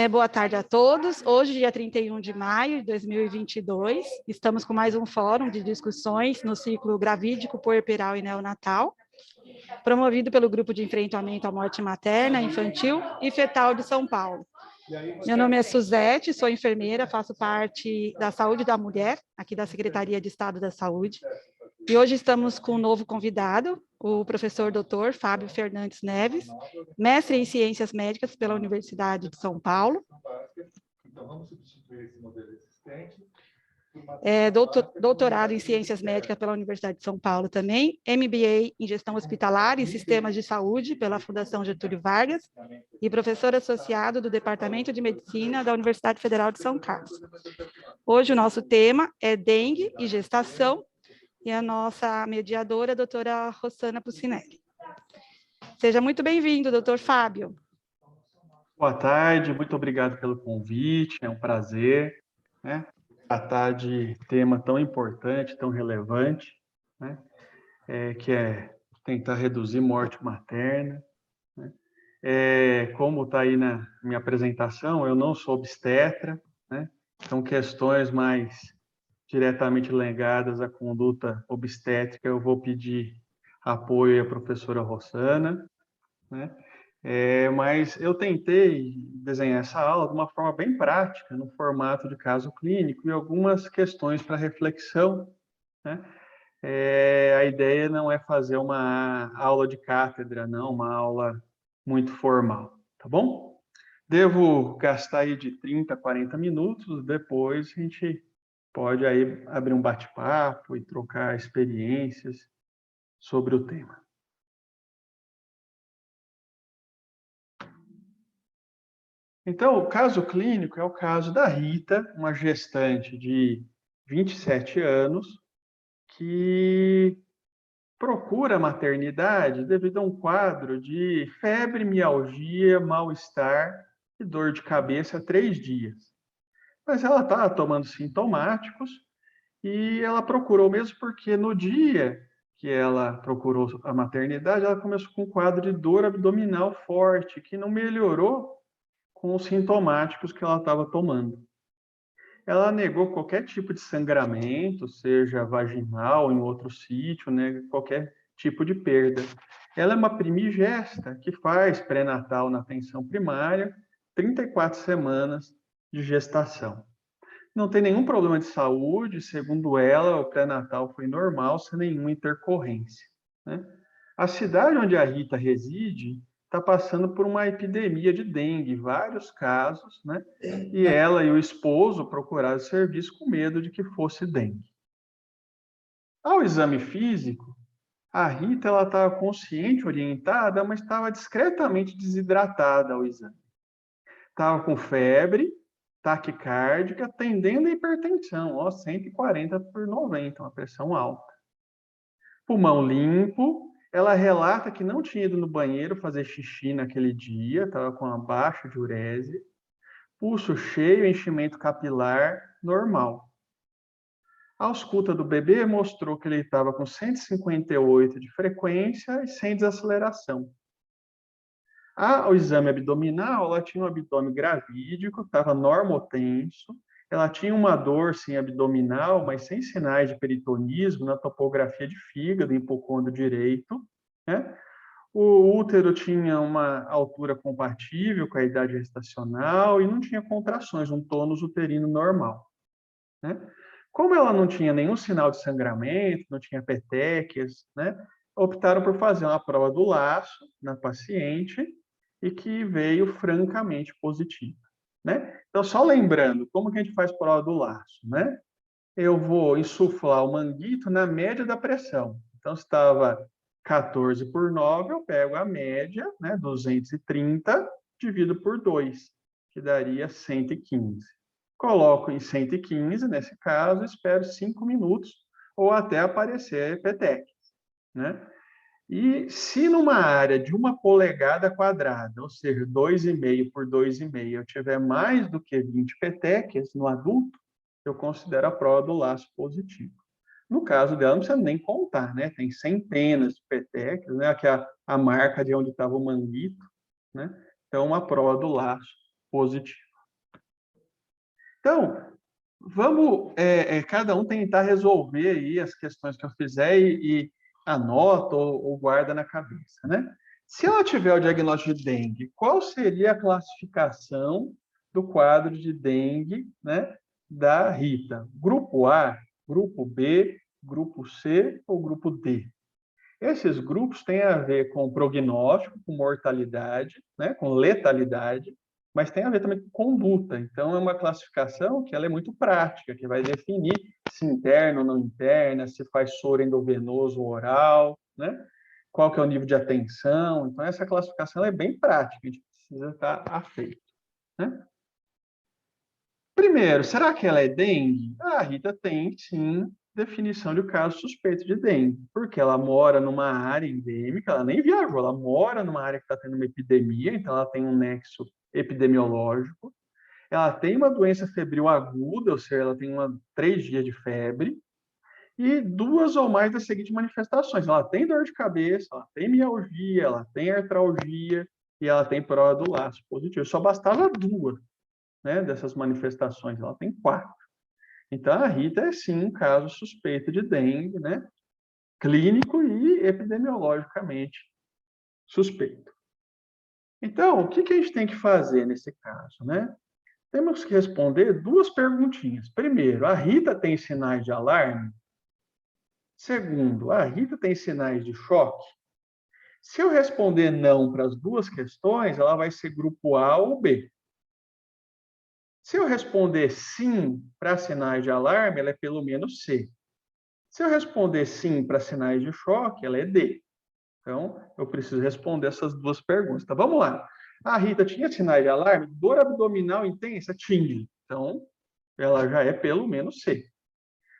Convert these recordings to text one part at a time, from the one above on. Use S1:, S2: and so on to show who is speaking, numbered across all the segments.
S1: Boa tarde a todos. Hoje, dia 31 de maio de 2022, estamos com mais um fórum de discussões no ciclo gravídico, puerperal e neonatal, promovido pelo Grupo de Enfrentamento à Morte Materna, Infantil e Fetal de São Paulo. Meu nome é Suzete, sou enfermeira, faço parte da Saúde da Mulher, aqui da Secretaria de Estado da Saúde. E hoje estamos com um novo convidado, o professor Dr. Fábio Fernandes Neves, mestre em Ciências Médicas pela Universidade de São Paulo.
S2: Então, vamos substituir esse modelo existente.
S1: Doutorado em Ciências Médicas pela Universidade de São Paulo também, MBA em Gestão Hospitalar e Sistemas de Saúde pela Fundação Getúlio Vargas e professor associado do Departamento de Medicina da Universidade Federal de São Carlos. Hoje o nosso tema é dengue e gestação e a nossa mediadora, a doutora Rossana Pucinelli. Seja muito bem-vindo, doutor Fábio.
S3: Boa tarde, muito obrigado pelo convite, é um prazer, né, tratar de tema tão importante, tão relevante, né, que é tentar reduzir morte materna, né. Como está aí na minha apresentação, eu não sou obstetra, né, então questões mais diretamente ligadas à conduta obstétrica, eu vou pedir apoio à professora Rossana, né. Mas eu tentei desenhar essa aula de uma forma bem prática, no formato de caso clínico, e algumas questões para reflexão, né? A ideia não é fazer uma aula de cátedra, não, uma aula muito formal, tá bom? Devo gastar aí de 30 a 40 minutos, depois a gente pode aí abrir um bate-papo e trocar experiências sobre o tema. Então, o caso clínico é o caso da Rita, uma gestante de 27 anos, que procura a maternidade devido a um quadro de febre, mialgia, mal-estar e dor de cabeça há 3 dias. Mas ela está tomando sintomáticos e ela procurou mesmo porque no dia que ela procurou a maternidade, ela começou com um quadro de dor abdominal forte, que não melhorou com os sintomáticos que ela estava tomando. Ela negou qualquer tipo de sangramento, seja vaginal, em outro sítio, né, qualquer tipo de perda. Ela é uma primigesta que faz pré-natal na atenção primária, 34 semanas de gestação. Não tem nenhum problema de saúde, segundo ela, o pré-natal foi normal, sem nenhuma intercorrência, né? A cidade onde a Rita reside está passando por uma epidemia de dengue, vários casos, né? E ela e o esposo procuraram serviço com medo de que fosse dengue. Ao exame físico, a Rita estava consciente, orientada, mas estava discretamente desidratada ao exame. Estava com febre, taquicárdica, tendendo a hipertensão, 140/90, uma pressão alta. Pulmão limpo. Ela relata que não tinha ido no banheiro fazer xixi naquele dia, estava com uma baixa diurese, pulso cheio, enchimento capilar normal. A ausculta do bebê mostrou que ele estava com 158 de frequência e sem desaceleração. O exame abdominal, ela tinha um abdômen gravídico, estava normotenso, ela tinha uma dor, sim, abdominal, mas sem sinais de peritonismo na topografia de fígado, hipocôndrio direito, né? O útero tinha uma altura compatível com a idade gestacional e não tinha contrações, um tônus uterino normal, né? Como ela não tinha nenhum sinal de sangramento, não tinha petequias, né? Optaram por fazer uma prova do laço na paciente e que veio francamente positiva, né? Então, só lembrando, como que a gente faz prova do laço, né? Eu vou insuflar o manguito na média da pressão. Então, se estava 14/9, eu pego a média, né, 230, divido por 2, que daria 115. Coloco em 115, nesse caso, espero 5 minutos, ou até aparecer petequias, né? E se numa área de 1 polegada quadrada, ou seja, 2,5 por 2,5, eu tiver mais do que 20 petequias no adulto, eu considero a prova do laço positiva. No caso dela, não precisa nem contar, né? Tem centenas de petequias, né? Aqui é a marca de onde estava o manguito, né? Então, uma prova do laço positiva. Então, vamos cada um tentar resolver aí as questões que eu fizer e anota ou guarda na cabeça, né? Se ela tiver o diagnóstico de dengue, qual seria a classificação do quadro de dengue, né, da Rita? Grupo A, grupo B, grupo C ou grupo D? Esses grupos têm a ver com prognóstico, com mortalidade, né, com letalidade, mas tem a ver também com conduta. Então, é uma classificação que ela é muito prática, que vai definir se interna ou não interna, se faz soro endovenoso ou oral, né? Qual que é o nível de atenção. Então, essa classificação é bem prática, a gente precisa estar afeito, né? Primeiro, será que ela é dengue? A Rita tem, sim, definição de caso suspeito de dengue, porque ela mora numa área endêmica, ela nem viajou, ela mora numa área que está tendo uma epidemia, então ela tem um nexo epidemiológico. Ela tem uma doença febril aguda, ou seja, ela tem 3 dias de febre, e 2 ou mais das seguintes manifestações. Ela tem dor de cabeça, ela tem mialgia, ela tem artralgia e ela tem prova do laço positivo. Só bastava 2, né, dessas manifestações, ela tem 4. Então, a Rita é sim um caso suspeito de dengue, né, clínico e epidemiologicamente suspeito. Então, o que a gente tem que fazer nesse caso, né? Temos que responder 2 perguntinhas. Primeiro, a Rita tem sinais de alarme? Segundo, a Rita tem sinais de choque? Se eu responder não para as 2 questões, ela vai ser grupo A ou B. Se eu responder sim para sinais de alarme, ela é pelo menos C. Se eu responder sim para sinais de choque, ela é D. Então, eu preciso responder essas 2 perguntas. Então, vamos lá. A Rita tinha sinais de alarme? Dor abdominal intensa? Tinha. Então, ela já é pelo menos C.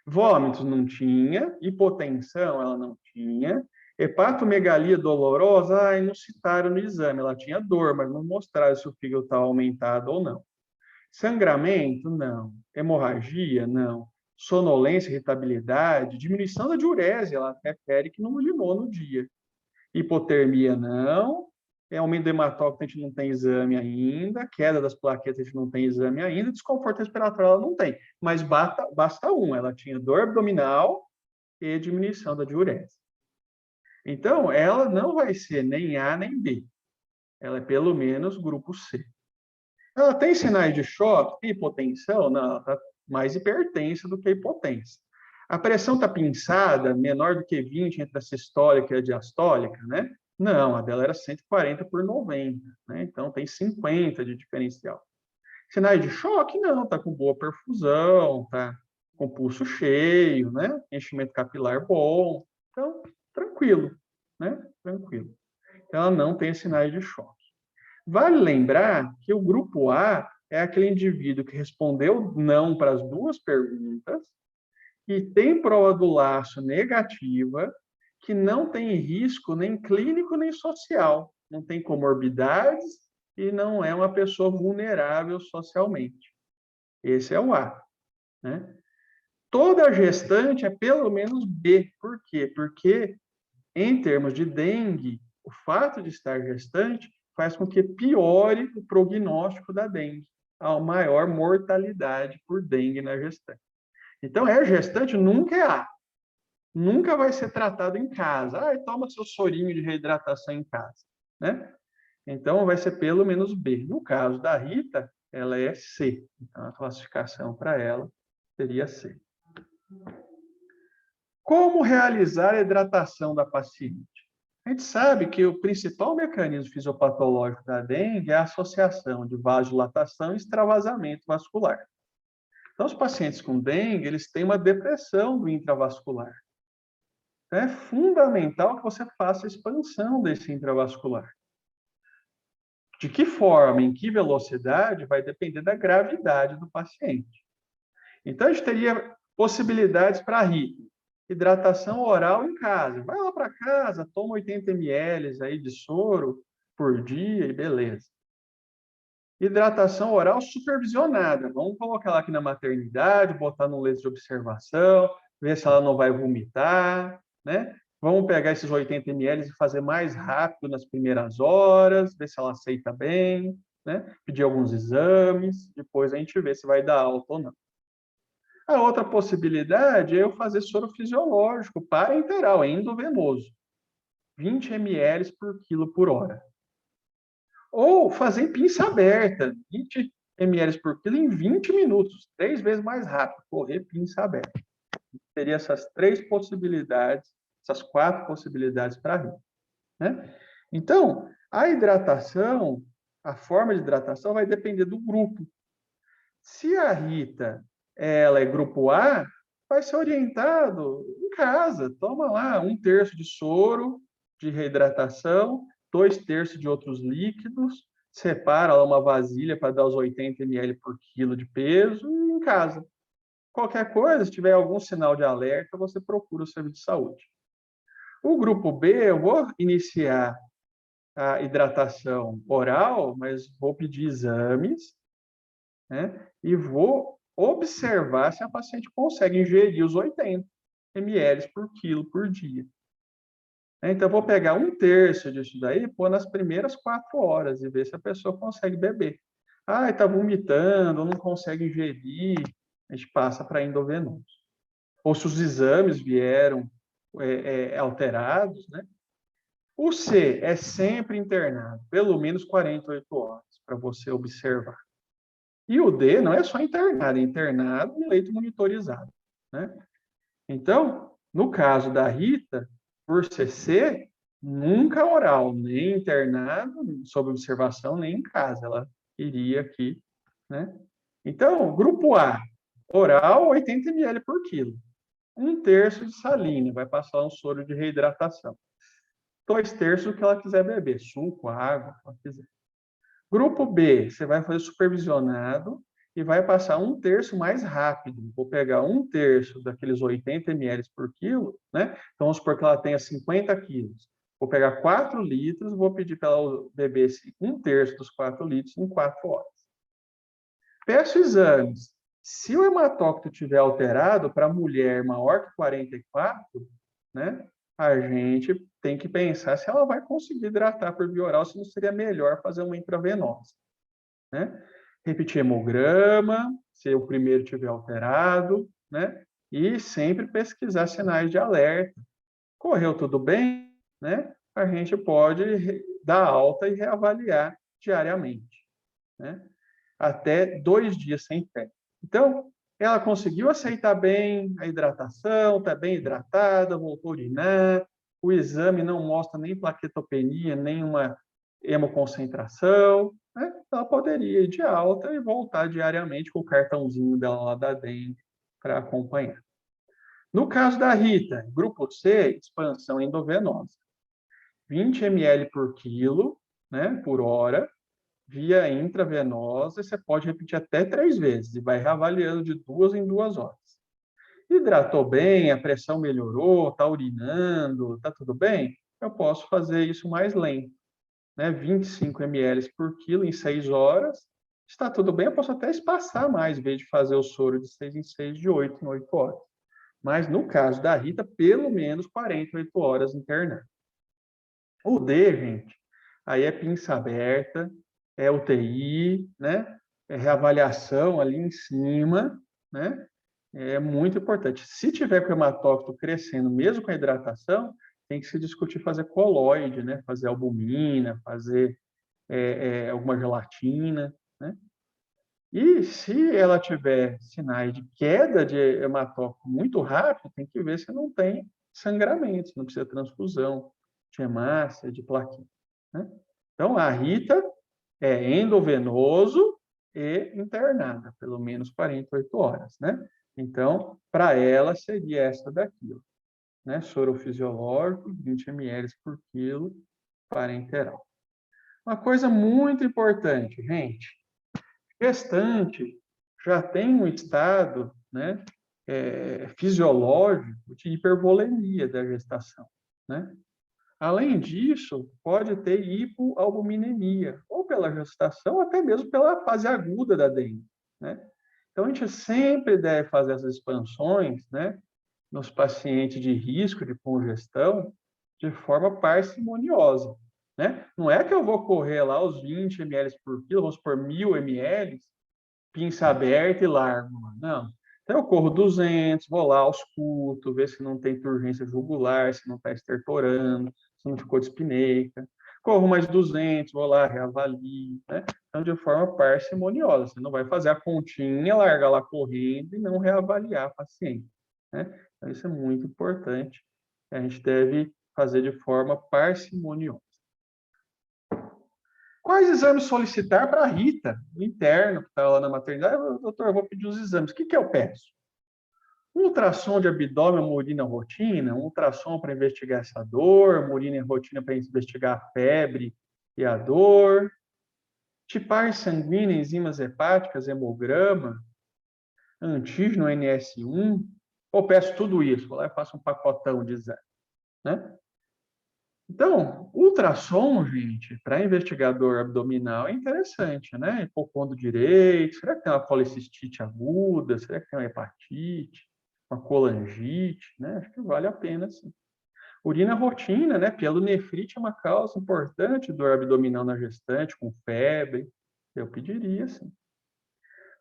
S3: Vômitos não tinha. Hipotensão ela não tinha. Hepatomegalia dolorosa, não citaram no exame. Ela tinha dor, mas não mostraram se o fígado estava aumentado ou não. Sangramento? Não. Hemorragia? Não. Sonolência, irritabilidade, diminuição da diurese, ela refere que não urinou no dia. Hipotermia? Não. Aumento do hematócrito, a gente não tem exame ainda. Queda das plaquetas, a gente não tem exame ainda. Desconforto respiratório, ela não tem. Mas basta um. Ela tinha dor abdominal e diminuição da diurese. Então, ela não vai ser nem A nem B. Ela é pelo menos grupo C. Ela tem sinais de choque, hipotensão? Não, ela está mais hipertensa do que hipotensa. A pressão está pinçada, menor do que 20 entre a sistólica e a diastólica, né? Não, a dela era 140/90, né? Então tem 50 de diferencial. Sinais de choque? Não, está com boa perfusão, está com pulso cheio, né? Enchimento capilar bom. Então, tranquilo, né? Tranquilo. Então, ela não tem sinais de choque. Vale lembrar que o grupo A é aquele indivíduo que respondeu não para as 2 perguntas, que tem prova do laço negativa, que não tem risco nem clínico nem social, não tem comorbidades e não é uma pessoa vulnerável socialmente. Esse é o A, né? Toda gestante é pelo menos B. Por quê? Porque, em termos de dengue, o fato de estar gestante faz com que piore o prognóstico da dengue, a maior mortalidade por dengue na gestante. Então, gestante nunca é A. Nunca vai ser tratado em casa. Toma seu sorinho de reidratação em casa, né? Então, vai ser pelo menos B. No caso da Rita, ela é C. Então, a classificação para ela seria C. Como realizar a hidratação da paciente? A gente sabe que o principal mecanismo fisiopatológico da dengue é a associação de vasodilatação e extravasamento vascular. Então, os pacientes com dengue, eles têm uma depressão do intravascular. Então, é fundamental que você faça a expansão desse intravascular. De que forma, em que velocidade, vai depender da gravidade do paciente. Então, a gente teria possibilidades para hidratação oral em casa. Vai lá para casa, toma 80 ml aí de soro por dia e beleza. Hidratação oral supervisionada. Vamos colocar ela aqui na maternidade, botar no leito de observação, ver se ela não vai vomitar, né? Vamos pegar esses 80 ml e fazer mais rápido nas primeiras horas, ver se ela aceita bem, né? Pedir alguns exames, depois a gente vê se vai dar alta ou não. A outra possibilidade é eu fazer soro fisiológico parenteral, endovenoso, 20 ml por quilo por hora. Ou fazer em pinça aberta, 20 ml por quilo em 20 minutos, 3 vezes mais rápido, correr pinça aberta. Teria essas 3 possibilidades, essas 4 possibilidades para rir, né? Então, a hidratação, a forma de hidratação vai depender do grupo. Se a Rita ela é grupo A, vai ser orientado em casa. Toma lá 1/3 de soro de reidratação, 2/3 de outros líquidos, separa lá uma vasilha para dar os 80 ml por quilo de peso e em casa. Qualquer coisa, se tiver algum sinal de alerta, você procura o serviço de saúde. O grupo B, eu vou iniciar a hidratação oral, mas vou pedir exames, né? E vou observar se a paciente consegue ingerir os 80 ml por quilo por dia. Então, eu vou pegar 1/3 disso daí e pôr nas primeiras 4 horas e ver se a pessoa consegue beber. Ah, está vomitando, não consegue ingerir, a gente passa para endovenoso. Ou se os exames vieram alterados, né? O C é sempre internado, pelo menos 48 horas, para você observar. E o D não é só internado, é internado em leito monitorizado, né? Então, no caso da Rita, por ser C, nunca oral, nem internado, sob observação, nem em casa. Ela iria aqui, né? Então, grupo A, oral, 80 ml por quilo. 1/3 de salina, vai passar um soro de reidratação. 2/3 do que ela quiser beber, suco, água, o que ela quiser. Grupo B, você vai fazer supervisionado e vai passar 1/3 mais rápido. Vou pegar 1/3 daqueles 80 ml por quilo, né? Então, vamos supor que ela tenha 50 quilos. Vou pegar 4 litros, vou pedir para ela beber 1/3 dos 4 litros em 4 horas. Peço exames. Se o hematócrito estiver alterado para mulher maior que 44, né? A gente tem que pensar se ela vai conseguir hidratar por via oral, se não seria melhor fazer uma intravenosa, né? Repetir hemograma, se o primeiro tiver alterado, né? E sempre pesquisar sinais de alerta. Correu tudo bem, né? A gente pode dar alta e reavaliar diariamente, né? Até 2 dias sem fé. Então, ela conseguiu aceitar bem a hidratação, está bem hidratada, voltou a urinar, o exame não mostra nem plaquetopenia, nem uma hemoconcentração, né? Ela poderia ir de alta e voltar diariamente com o cartãozinho dela lá da dengue para acompanhar. No caso da Rita, grupo C, expansão endovenosa. 20 ml por quilo, né, por hora, via intravenosa, você pode repetir até 3 vezes e vai reavaliando de 2 em 2 horas. Hidratou bem, a pressão melhorou, está urinando, está tudo bem? Eu posso fazer isso mais lento, né? 25 ml por quilo em 6 horas. Está tudo bem, eu posso até espaçar mais, em vez de fazer o soro de 6 em 6, de 8 em 8 horas. Mas no caso da Rita, pelo menos 48 horas internada. O D, gente, aí é pinça aberta, é UTI, né? É reavaliação ali em cima, né? É muito importante. Se tiver com o hematócrito crescendo, mesmo com a hidratação, tem que se discutir fazer colóide, né? Fazer albumina, fazer alguma gelatina, né? E se ela tiver sinais de queda de hematócrito muito rápido, tem que ver se não tem sangramento, se não precisa de transfusão de hemácia, de plaquinha, né? Então, a Rita é endovenoso e internada, pelo menos 48 horas, né? Então, para ela, seria essa daqui, ó, né? Soro fisiológico, 20 ml por quilo, parenteral. Uma coisa muito importante, gente, gestante já tem um estado, né, fisiológico de hipervolemia da gestação, né? Além disso, pode ter hipoalbuminemia, ou pela gestação, ou até mesmo pela fase aguda da dengue, né? Então, a gente sempre deve fazer essas expansões, né? nos pacientes de risco de congestão de forma parcimoniosa, né? Não é que eu vou correr lá os 20 ml por quilo, vamos por 1.000 ml, pinça aberta e largo. Não. Então, eu corro 200, vou lá, ausculto, ver se não tem turgência jugular, se não está estertorando, se não ficou dispneica. Corro mais 200, vou lá, reavalio, né? Então, de forma parcimoniosa. Você não vai fazer a continha, largar lá correndo e não reavaliar a paciente, né? Então, isso é muito importante. A gente deve fazer de forma parcimoniosa. Quais exames solicitar para a Rita, o interno, que está lá na maternidade? Doutor, eu vou pedir os exames. O que eu peço? Um ultrassom de abdômen, uma urina rotina, um ultrassom para investigar essa dor, uma urina rotina para investigar a febre e a dor, tipagem sanguínea, enzimas hepáticas, hemograma, antígeno NS1, ou peço tudo isso, vou lá e faço um pacotão de exame, né? Então, ultrassom, gente, para investigador abdominal é interessante, né? Hipocondro direito, será que tem uma policistite aguda? Será que tem uma hepatite? Uma colangite, né? Acho que vale a pena, sim. Urina rotina, né? Pielonefrite é uma causa importante de dor abdominal na gestante, com febre. Eu pediria, sim.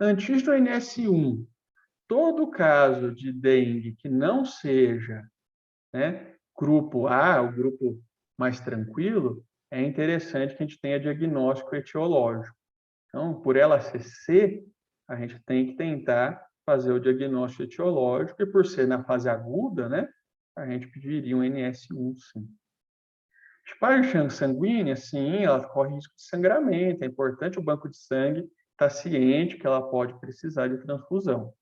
S3: Antígeno NS1. Todo caso de dengue que não seja, né, grupo A, o grupo mais tranquilo, é interessante que a gente tenha diagnóstico etiológico. Então, por ela ser C, a gente tem que tentar fazer o diagnóstico etiológico, e por ser na fase aguda, né, a gente pediria um NS1, sim. Tipagem sanguínea, sim, ela corre risco de sangramento. É importante o banco de sangue estar ciente que ela pode precisar de transfusão.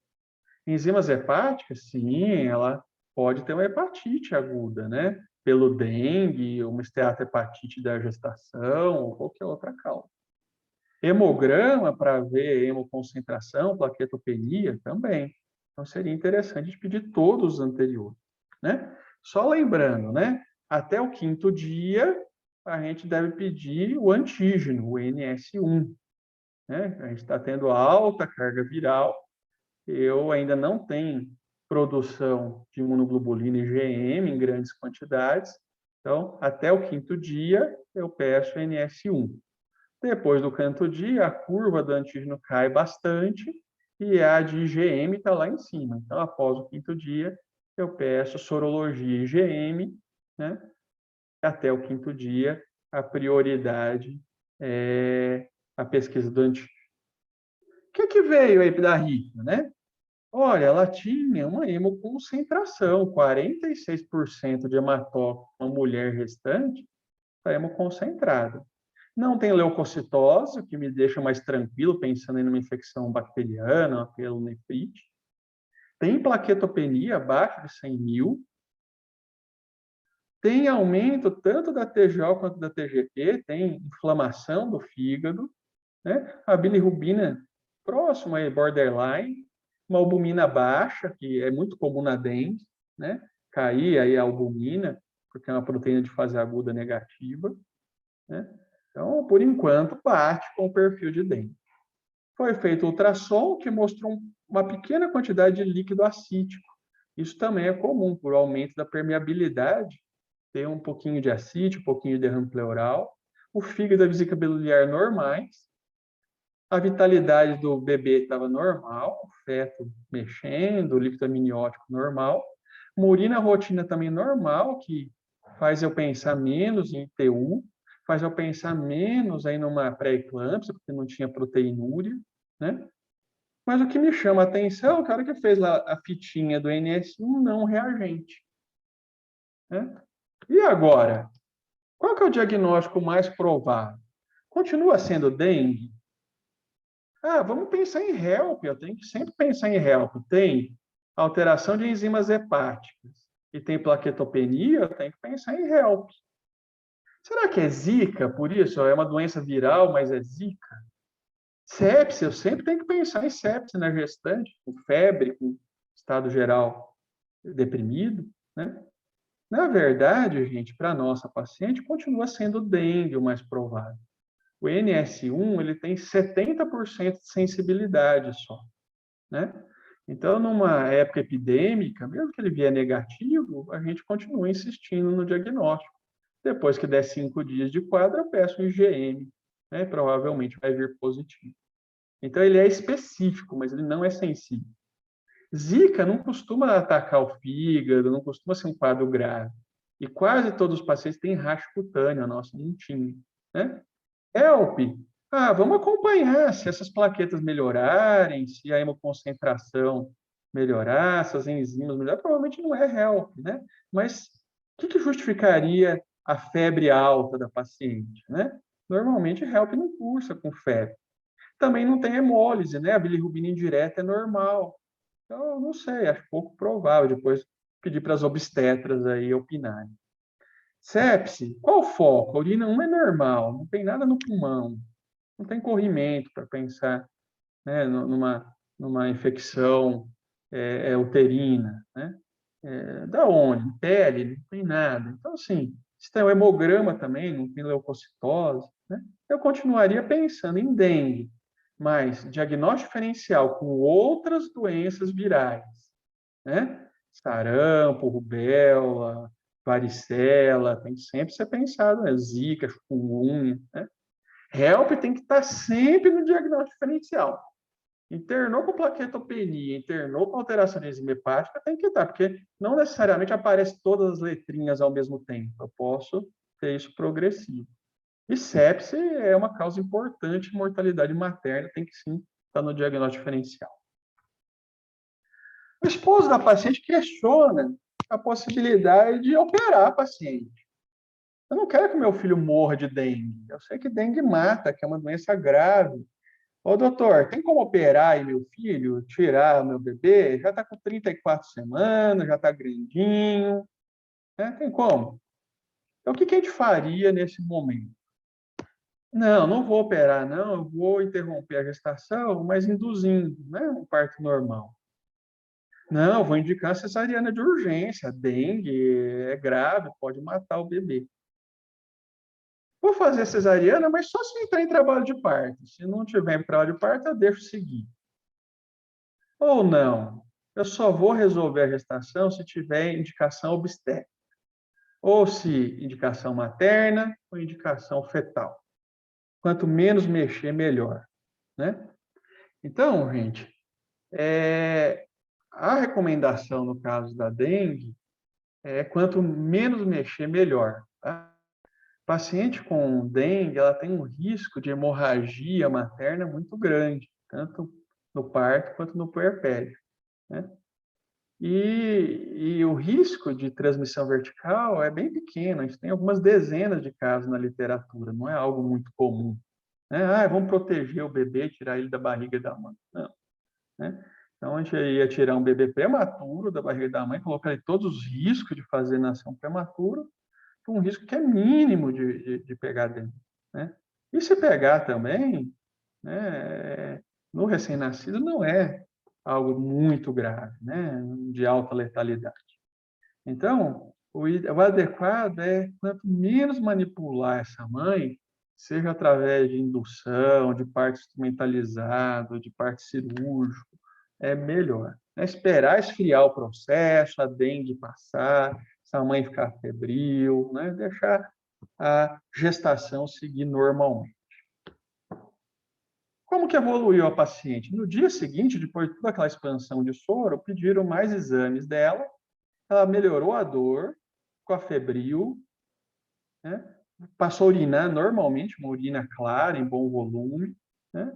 S3: Enzimas hepáticas, sim, ela pode ter uma hepatite aguda, né? Pelo dengue, uma esteatohepatite da gestação, ou qualquer outra causa. Hemograma para ver hemoconcentração, plaquetopenia, também. Então, seria interessante pedir todos os anteriores, né? Só lembrando, né? Até o 5º dia, a gente deve pedir o antígeno, o NS1, né? A gente está tendo alta carga viral, eu ainda não tenho produção de imunoglobulina IgM em grandes quantidades, então, até o 5º dia, eu peço NS1. Depois do 5º dia, a curva do antígeno cai bastante e a de IgM está lá em cima. Então, após o 5º dia, eu peço sorologia IgM, né? Até o 5º dia, a prioridade é a pesquisa do antígeno. O que veio aí da Rita, né? Olha, ela tinha uma hemoconcentração, 46% de hematócrito, uma mulher restante, está hemoconcentrada. Não tem leucocitose, o que me deixa mais tranquilo, pensando em uma infecção bacteriana, uma pielonefrite. Tem plaquetopenia abaixo de 100.000. Tem aumento tanto da TGO quanto da TGP, tem inflamação do fígado, né? A bilirrubina próxima é borderline, uma albumina baixa, que é muito comum na dengue, né? Cair aí a albumina, porque é uma proteína de fase aguda negativa, né? Então, por enquanto, bate com o perfil de dengue. Foi feito ultrassom, que mostrou uma pequena quantidade de líquido acítico. Isso também é comum, por aumento da permeabilidade, ter um pouquinho de acítico, um pouquinho de derrame pleural. O fígado e a vesícula biliar normais. A vitalidade do bebê estava normal, o feto mexendo, o líquido amniótico normal. Uma urina rotina também normal, que faz eu pensar menos em TU, faz eu pensar menos aí numa pré-eclâmpsia, porque não tinha proteinúria, né? Mas o que me chama a atenção, o cara que fez lá a fitinha do NS1 não reagente, né? E agora? Qual que é o diagnóstico mais provável? Continua sendo dengue? Ah, vamos pensar em HELP. Eu tenho que sempre pensar em HELP. Tem alteração de enzimas hepáticas e tem plaquetopenia, eu tenho que pensar em HELP. Será que é Zika? Por isso, é uma doença viral, mas é Zika? Sepse, eu sempre tenho que pensar em sepse na gestante, com febre, com estado geral deprimido, né? Na verdade, gente, para a nossa paciente, continua sendo dengue o mais provável. O NS1 ele tem 70% de sensibilidade só, né? Então, numa época epidêmica, mesmo que ele vier negativo, a gente continua insistindo no diagnóstico. Depois que der 5 dias de quadro, eu peço um IgM, né? Provavelmente vai vir positivo. Então, ele é específico, mas ele não é sensível. Zika não costuma atacar o fígado, não costuma ser um quadro grave. E quase todos os pacientes têm racho cutâneo, a nossa não tinha, né? HELP, vamos acompanhar se essas plaquetas melhorarem, se a hemoconcentração melhorar, se as enzimas melhorarem, provavelmente não é HELP, né? Mas o que justificaria a febre alta da paciente, né? Normalmente, HELP não cursa com febre. Também não tem hemólise, né? A bilirrubina indireta é normal. Então, não sei, acho pouco provável. Depois pedir para as obstetras aí opinarem. Sepse, qual o foco? A urina 1 é normal, não tem nada no pulmão, não tem corrimento para pensar, né, numa infecção uterina, né? Da onde? Pele, não tem nada. Então, assim, se tem o hemograma também, não tem leucocitose, né? Eu continuaria pensando em dengue, mas diagnóstico diferencial com outras doenças virais, né? Sarampo, rubéola, varicela, tem que sempre ser pensado, né? Zika, chikungunya, né? HELP tem que estar sempre no diagnóstico diferencial. Internou com plaquetopenia, internou com alteração de enzima hepática, tem que estar, porque não necessariamente aparece todas as letrinhas ao mesmo tempo. Eu posso ter isso progressivo. E sepse é uma causa importante de mortalidade materna, tem que sim estar no diagnóstico diferencial. O esposo da paciente questiona a possibilidade de operar a paciente. Eu não quero que meu filho morra de dengue. Eu sei que dengue mata, que é uma doença grave. Ô, doutor, tem como operar aí meu filho? Tirar o meu bebê? Já está com 34 semanas, já está grandinho. Né? Tem como? Então, o que a gente faria nesse momento? Não, não vou operar, não. Eu vou interromper a gestação, mas induzindo, né? Um parto normal. Não, vou indicar cesariana de urgência. Dengue é grave, pode matar o bebê. Vou fazer cesariana, mas só se entrar em trabalho de parto. Se não tiver em trabalho de parto, eu deixo seguir. Ou não, eu só vou resolver a gestação se tiver indicação obstétrica. Ou se indicação materna ou indicação fetal. Quanto menos mexer, melhor. Né? Então, gente, a recomendação no caso da dengue é quanto menos mexer, melhor. Tá? Paciente com dengue, ela tem um risco de hemorragia materna muito grande, tanto no parto quanto no puerpério, né? E o risco de transmissão vertical é bem pequeno, a gente tem algumas dezenas de casos na literatura, não é algo muito comum. Né? Vamos proteger o bebê, tirar ele da barriga da mãe. Não. Né? Então, a gente ia tirar um bebê prematuro da barriga da mãe, colocar ele todos os riscos de fazer nação prematura, um risco que é mínimo de pegar dengue. Né? E se pegar também, né, no recém-nascido, não é algo muito grave, né, de alta letalidade. Então, o adequado é, quanto menos manipular essa mãe, seja através de indução, de parto instrumentalizado, de parto cirúrgico, é melhor. É esperar esfriar o processo, a dengue passar, se a mãe ficar febril, né? Deixar a gestação seguir normalmente. Como que evoluiu a paciente? No dia seguinte, depois de toda aquela expansão de soro, pediram mais exames dela, ela melhorou a dor, ficou febril, né? Passou a urinar normalmente, uma urina clara, em bom volume, né?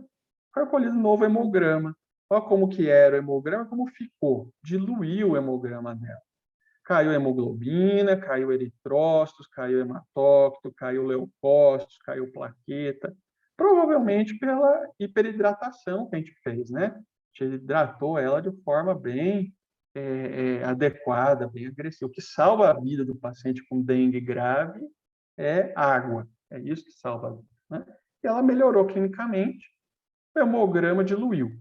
S3: Foi colhido um novo hemograma. Olha como que era o hemograma, como ficou. Diluiu o hemograma dela. Caiu hemoglobina, caiu eritrócitos, caiu hematócrito, caiu leucócitos, caiu plaqueta. Provavelmente pela hiperidratação que a gente fez, né? A gente hidratou ela de forma bem adequada, bem agressiva. O que salva a vida do paciente com dengue grave é água. É isso que salva a vida. Né? E ela melhorou clinicamente, o hemograma diluiu.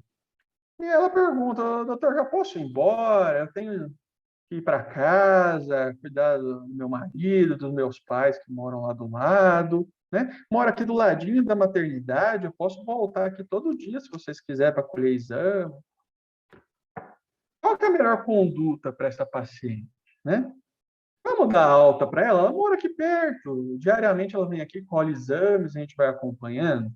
S3: E ela pergunta, doutor, já posso ir embora? Eu tenho que ir para casa, cuidar do meu marido, dos meus pais que moram lá do lado, né? Moro aqui do ladinho da maternidade, eu posso voltar aqui todo dia, se vocês quiserem, para colher exame. qual que é a melhor conduta para essa paciente, né? Vamos dar alta para ela? Ela mora aqui perto. Diariamente ela vem aqui, colhe exames, a gente vai acompanhando.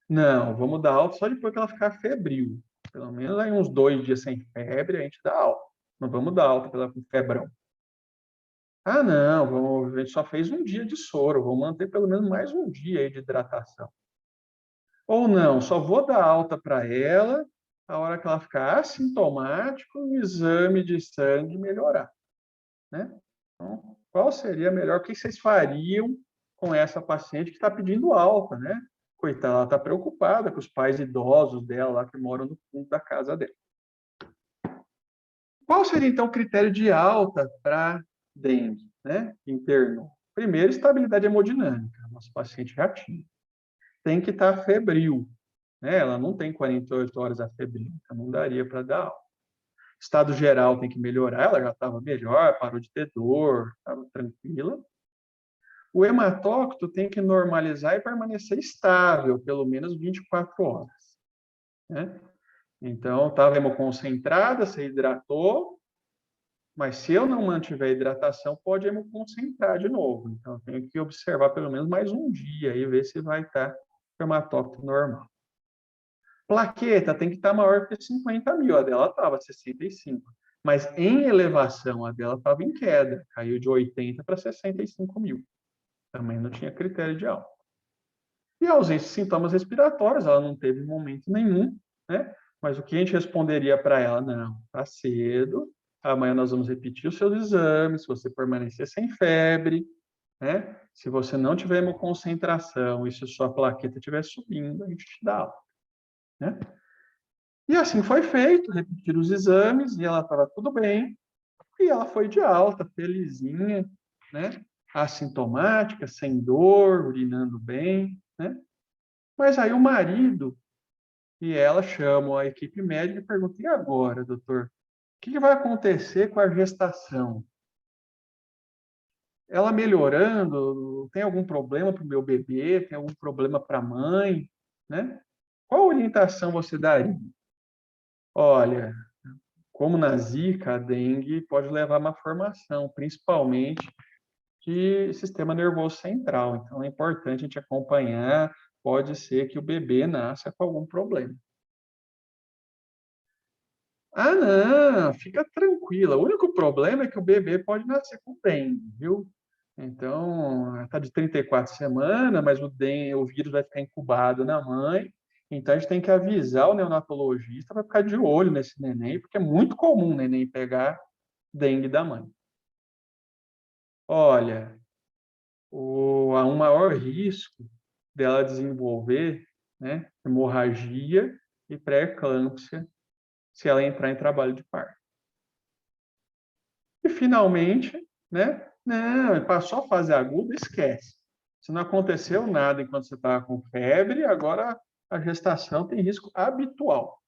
S3: Não, vamos dar alta só depois que ela ficar febril. Pelo menos aí uns 2 dias sem febre, a gente dá alta. Não vamos dar alta para ela com febrão. Ah, não, a gente só fez um dia de soro, vamos manter pelo menos mais um dia aí de hidratação. Ou não, só vou dar alta para ela a hora que ela ficar assintomática, o exame de sangue melhorar, né? Então, qual seria melhor? O que vocês fariam com essa paciente que está pedindo alta, né? Coitada, ela está preocupada com os pais idosos dela lá que moram no fundo da casa dela. Qual seria, então, o critério de alta para dengue, né? Interno. Primeiro, estabilidade hemodinâmica. Nosso paciente já tinha. Tem que estar febril, né? Ela não tem 48 horas afebril, então não daria para dar alta. Estado geral tem que melhorar, ela já estava melhor, parou de ter dor, estava tranquila. O hematócrito tem que normalizar e permanecer estável, pelo menos 24 horas, né? Então, estava hemoconcentrada, você hidratou, mas se eu não mantiver a hidratação, pode hemoconcentrar de novo. Então, eu tenho que observar pelo menos mais um dia e ver se vai estar o hematócrito normal. Plaqueta tem que estar maior que 50 mil. A dela estava 65. Mas em elevação, a dela estava em queda. Caiu de 80 para 65 mil. Também não tinha critério de alta. E a ausência de sintomas respiratórios, ela não teve momento nenhum, né? Mas o que a gente responderia para ela? Não, está cedo, amanhã nós vamos repetir os seus exames, se você permanecer sem febre, né? Se você não tiver hemoconcentração e se sua plaqueta estiver subindo, a gente te dá alta, né? E assim foi feito, repetir os exames, e ela estava tudo bem, e ela foi de alta, felizinha, né? Assintomática, sem dor, urinando bem, né? Mas aí o marido e ela chamam a equipe médica e perguntam: e agora, doutor? O que vai acontecer com a gestação? Ela melhorando? Tem algum problema para o meu bebê? Tem algum problema para a mãe? Né? Qual orientação você daria? Olha, como na Zika, a dengue pode levar a uma formação, principalmente de sistema nervoso central. Então, é importante a gente acompanhar. Pode ser que o bebê nasça com algum problema. Ah, não, fica tranquila. O único problema é que o bebê pode nascer com dengue, viu? Então, está de 34 semanas, mas o vírus vai ficar incubado na mãe. Então, a gente tem que avisar o neonatologista para ficar de olho nesse neném, porque é muito comum o neném pegar dengue da mãe. Olha, há um maior risco dela desenvolver, né, hemorragia e pré-eclâmpsia se ela entrar em trabalho de parto. E, finalmente, né, não, passou a fase aguda, esquece. Se não aconteceu nada enquanto você estava com febre, agora a gestação tem risco habitual,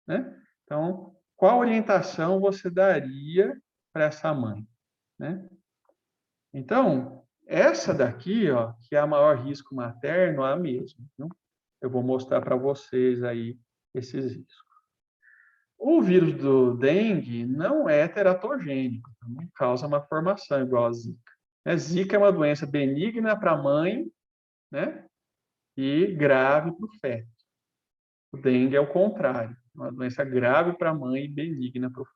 S3: né? Então, qual orientação você daria para essa mãe, né? Então, essa daqui, ó, que é a maior risco materno, é a mesma, viu? Eu vou mostrar para vocês aí esses riscos. O vírus do dengue não é teratogênico, não causa uma formação igual a Zika. Zika é uma doença benigna para a mãe, né? E grave para o feto. O dengue é o contrário, uma doença grave para a mãe e benigna para o feto.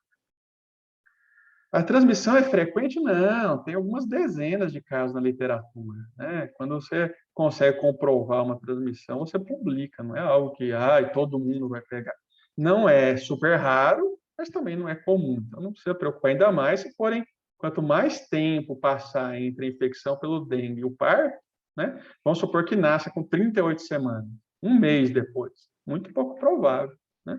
S3: A transmissão é frequente? Não, tem algumas dezenas de casos na literatura, né? Quando você consegue comprovar uma transmissão, você publica, não é algo que todo mundo vai pegar. Não é super raro, mas também não é comum. Então, não precisa preocupar, ainda mais se forem, quanto mais tempo passar entre a infecção pelo dengue e o parto, né? Vamos supor que nasça com 38 semanas, um mês depois. Muito pouco provável, né?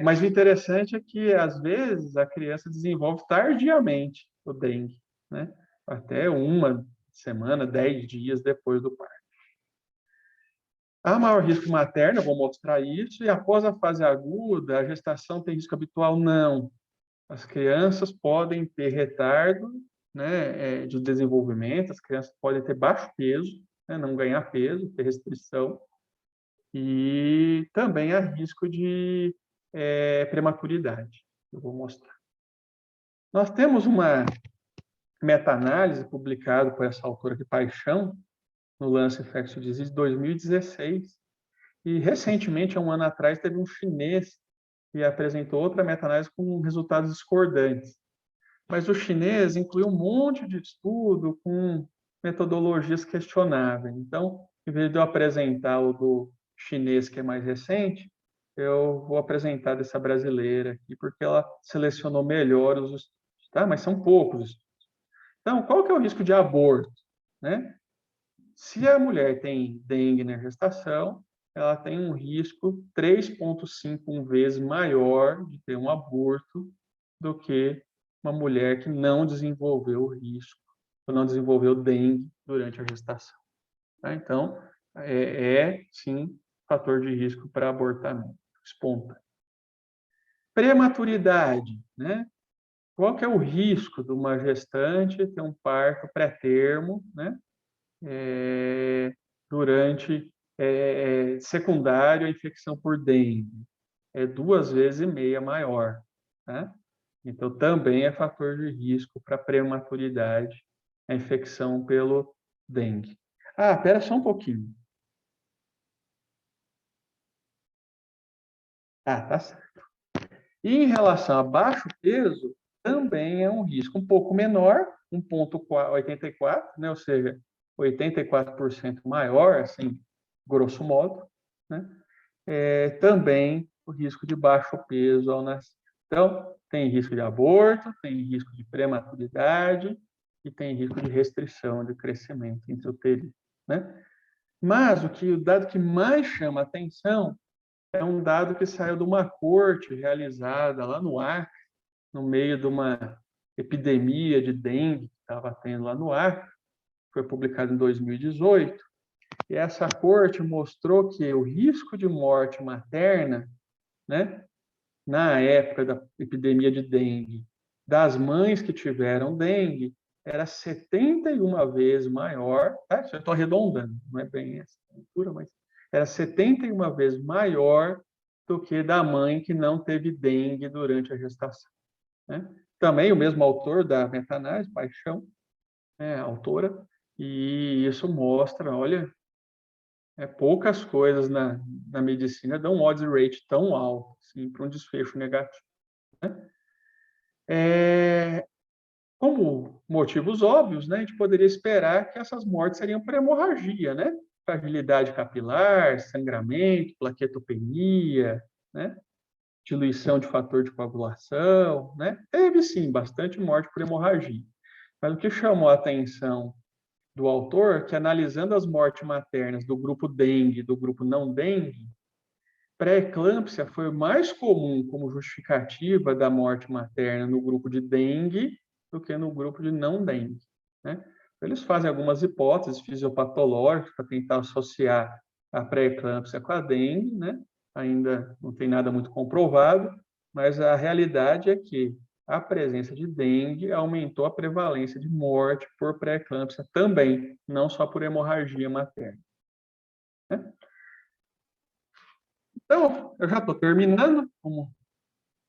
S3: Mas o interessante é que, às vezes, a criança desenvolve tardiamente o dengue, né? Até uma semana, 10 dias depois do parto. Há maior risco materno, eu vou mostrar isso, e após a fase aguda, a gestação tem risco habitual? Não. As crianças podem ter retardo, né, de desenvolvimento, as crianças podem ter baixo peso, né, não ganhar peso, ter restrição, e também há risco de prematuridade. Eu vou mostrar. Nós temos uma meta-análise publicada por essa autora de paixão, no Lancet Infectious Disease, de 2016. E, recentemente, há um ano atrás, teve um chinês que apresentou outra meta-análise com resultados discordantes. Mas o chinês incluiu um monte de estudo com metodologias questionáveis. Então, em vez de eu apresentar o do chinês, que é mais recente, eu vou apresentar dessa brasileira aqui, porque ela selecionou melhor os estudos, tá? Mas são poucos estudos. Então, qual que é o risco de aborto, né? Se a mulher tem dengue na gestação, ela tem um risco 3,5 vezes maior de ter um aborto do que uma mulher que não desenvolveu o risco, ou não desenvolveu dengue durante a gestação. Tá? Então, sim, fator de risco para abortamento espontâneo. Prematuridade, né? Qual que é o risco de uma gestante ter um parto pré-termo, né? Durante secundário à infecção por dengue? É 2,5 vezes maior. Tá? Então, também é fator de risco para prematuridade a infecção pelo dengue. Ah, espera só um pouquinho. Ah, tá certo. E em relação a baixo peso, também é um risco um pouco menor, 1,84, né? Ou seja, 84% maior, assim, grosso modo, né? Também o risco de baixo peso ao nascer. Então, tem risco de aborto, tem risco de prematuridade e tem risco de restrição de crescimento intrauterino, né? Mas o dado que mais chama a atenção é um dado que saiu de uma corte realizada lá no Acre, no meio de uma epidemia de dengue que estava tendo lá no Acre, foi publicado em 2018, e essa corte mostrou que o risco de morte materna, né, na época da epidemia de dengue, das mães que tiveram dengue, era 71 vezes maior, tá? Isso eu estou arredondando, não é bem essa altura, mas era 71 vezes maior do que da mãe que não teve dengue durante a gestação, né? Também o mesmo autor da meta-análise, Paixão, a autora, e isso mostra, olha, poucas coisas na medicina dão um odds rate tão alto assim, para um desfecho negativo, né? Como motivos óbvios, né, a gente poderia esperar que essas mortes seriam por hemorragia, né? Fragilidade capilar, sangramento, plaquetopenia, né? Diluição de fator de coagulação, né? Teve, sim, bastante morte por hemorragia. Mas o que chamou a atenção do autor, que analisando as mortes maternas do grupo dengue e do grupo não dengue, pré-eclâmpsia foi mais comum como justificativa da morte materna no grupo de dengue do que no grupo de não dengue, né? Eles fazem algumas hipóteses fisiopatológicas para tentar associar a pré-eclâmpsia com a dengue, né? Ainda não tem nada muito comprovado, mas a realidade é que a presença de dengue aumentou a prevalência de morte por pré-eclâmpsia também, não só por hemorragia materna, né? Então, eu já estou terminando, como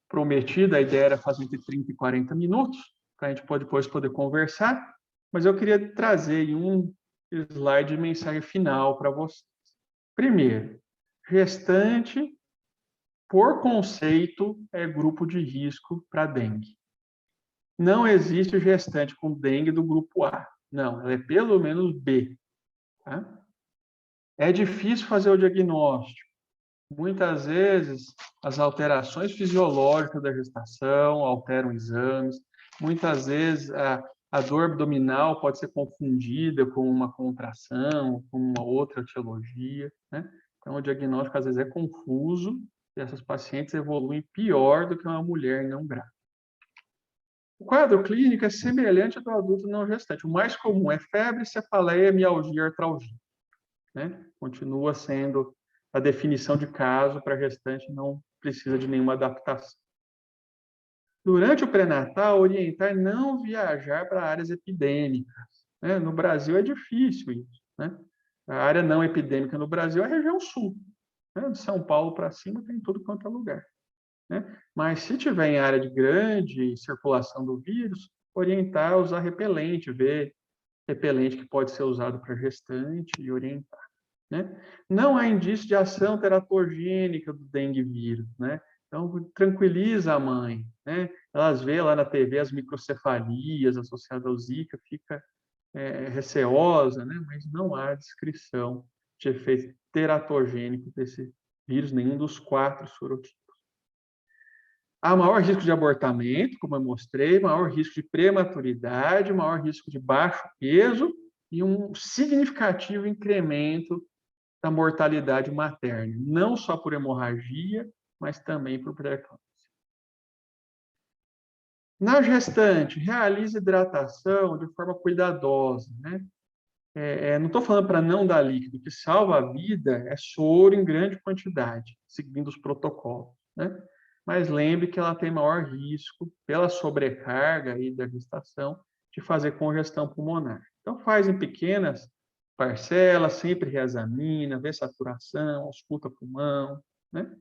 S3: prometido, a ideia era fazer entre 30 e 40 minutos, para a gente depois poder conversar, mas eu queria trazer um slide de mensagem final para vocês. Primeiro, gestante, por conceito, é grupo de risco para dengue. Não existe gestante com dengue do grupo A. Não, ela é pelo menos B. Tá? É difícil fazer o diagnóstico. Muitas vezes, as alterações fisiológicas da gestação alteram exames. Muitas vezes, a dor abdominal pode ser confundida com uma contração, com uma outra etiologia, né? Então, o diagnóstico, às vezes, é confuso e essas pacientes evoluem pior do que uma mulher não grávida. O quadro clínico é semelhante ao do adulto não gestante. O mais comum é febre, cefaleia, mialgia, artralgia, né? Continua sendo a definição de caso para gestante, não precisa de nenhuma adaptação. Durante o pré-natal, orientar não viajar para áreas epidêmicas, né? No Brasil é difícil isso, né? A área não epidêmica no Brasil é a região sul, né? De São Paulo para cima tem tudo quanto é lugar. né? Mas se tiver em área de grande circulação do vírus, orientar a usar repelente, ver repelente que pode ser usado para gestante e orientar, né? Não há indício de ação teratogênica do dengue vírus, né? Então, tranquiliza a mãe, né? Elas vê lá na TV as microcefalias associadas ao Zika, fica receosa, né? Mas não há descrição de efeito teratogênico desse vírus, nenhum dos 4 sorotipos. Há maior risco de abortamento, como eu mostrei, maior risco de prematuridade, maior risco de baixo peso e um significativo incremento da mortalidade materna, não só por hemorragia, mas também por pré-eclâmpsia. Na gestante, realize hidratação de forma cuidadosa, né? Não estou falando para não dar líquido, o que salva a vida é soro em grande quantidade, seguindo os protocolos, né? Mas lembre que ela tem maior risco, pela sobrecarga aí da gestação, de fazer congestão pulmonar. Então, faz em pequenas parcelas, sempre reexamina, vê saturação, ausculta pulmão, né?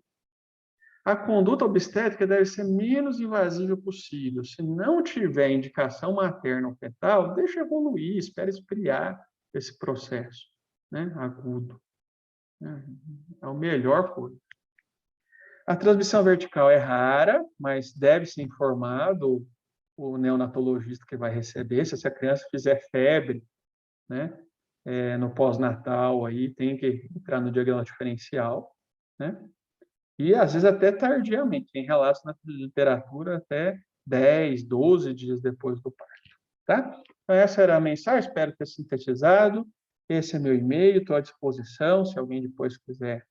S3: A conduta obstétrica deve ser menos invasiva possível. Se não tiver indicação materna ou fetal, deixa evoluir, espera esfriar esse processo, né, agudo. É o melhor coisa. A transmissão vertical é rara, mas deve ser informado o neonatologista que vai receber. Se essa criança fizer febre, né, no pós-natal, aí tem que entrar no diagnóstico diferencial, né? E, às vezes, até tardiamente. Tem relatos na literatura até 10, 12 dias depois do parto. Tá? Então, essa era a mensagem. Espero ter sintetizado. Esse é meu e-mail. Estou à disposição. Se alguém depois quiser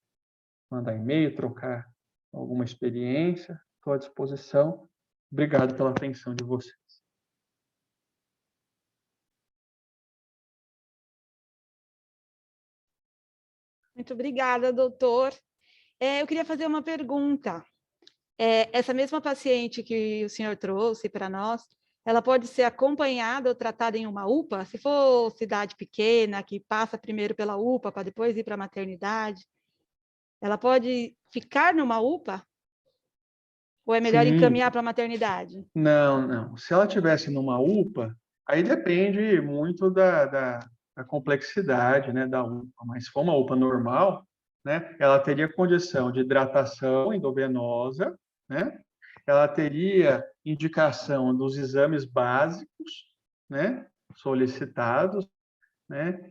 S3: mandar e-mail, trocar alguma experiência, estou à disposição. Obrigado pela atenção de vocês.
S1: Muito obrigada, doutor. Eu queria fazer uma pergunta. Essa mesma paciente que o senhor trouxe para nós, ela pode ser acompanhada ou tratada em uma UPA? Se for cidade pequena, que passa primeiro pela UPA para depois ir para a maternidade, ela pode ficar numa UPA? Ou é melhor
S3: Sim.
S1: encaminhar para a maternidade?
S3: Não. Se ela tivesse numa UPA, aí depende muito da complexidade, né, da UPA. Mas se for uma UPA normal, né, ela teria condição de hidratação endovenosa, né? Ela teria indicação dos exames básicos, né, solicitados, né?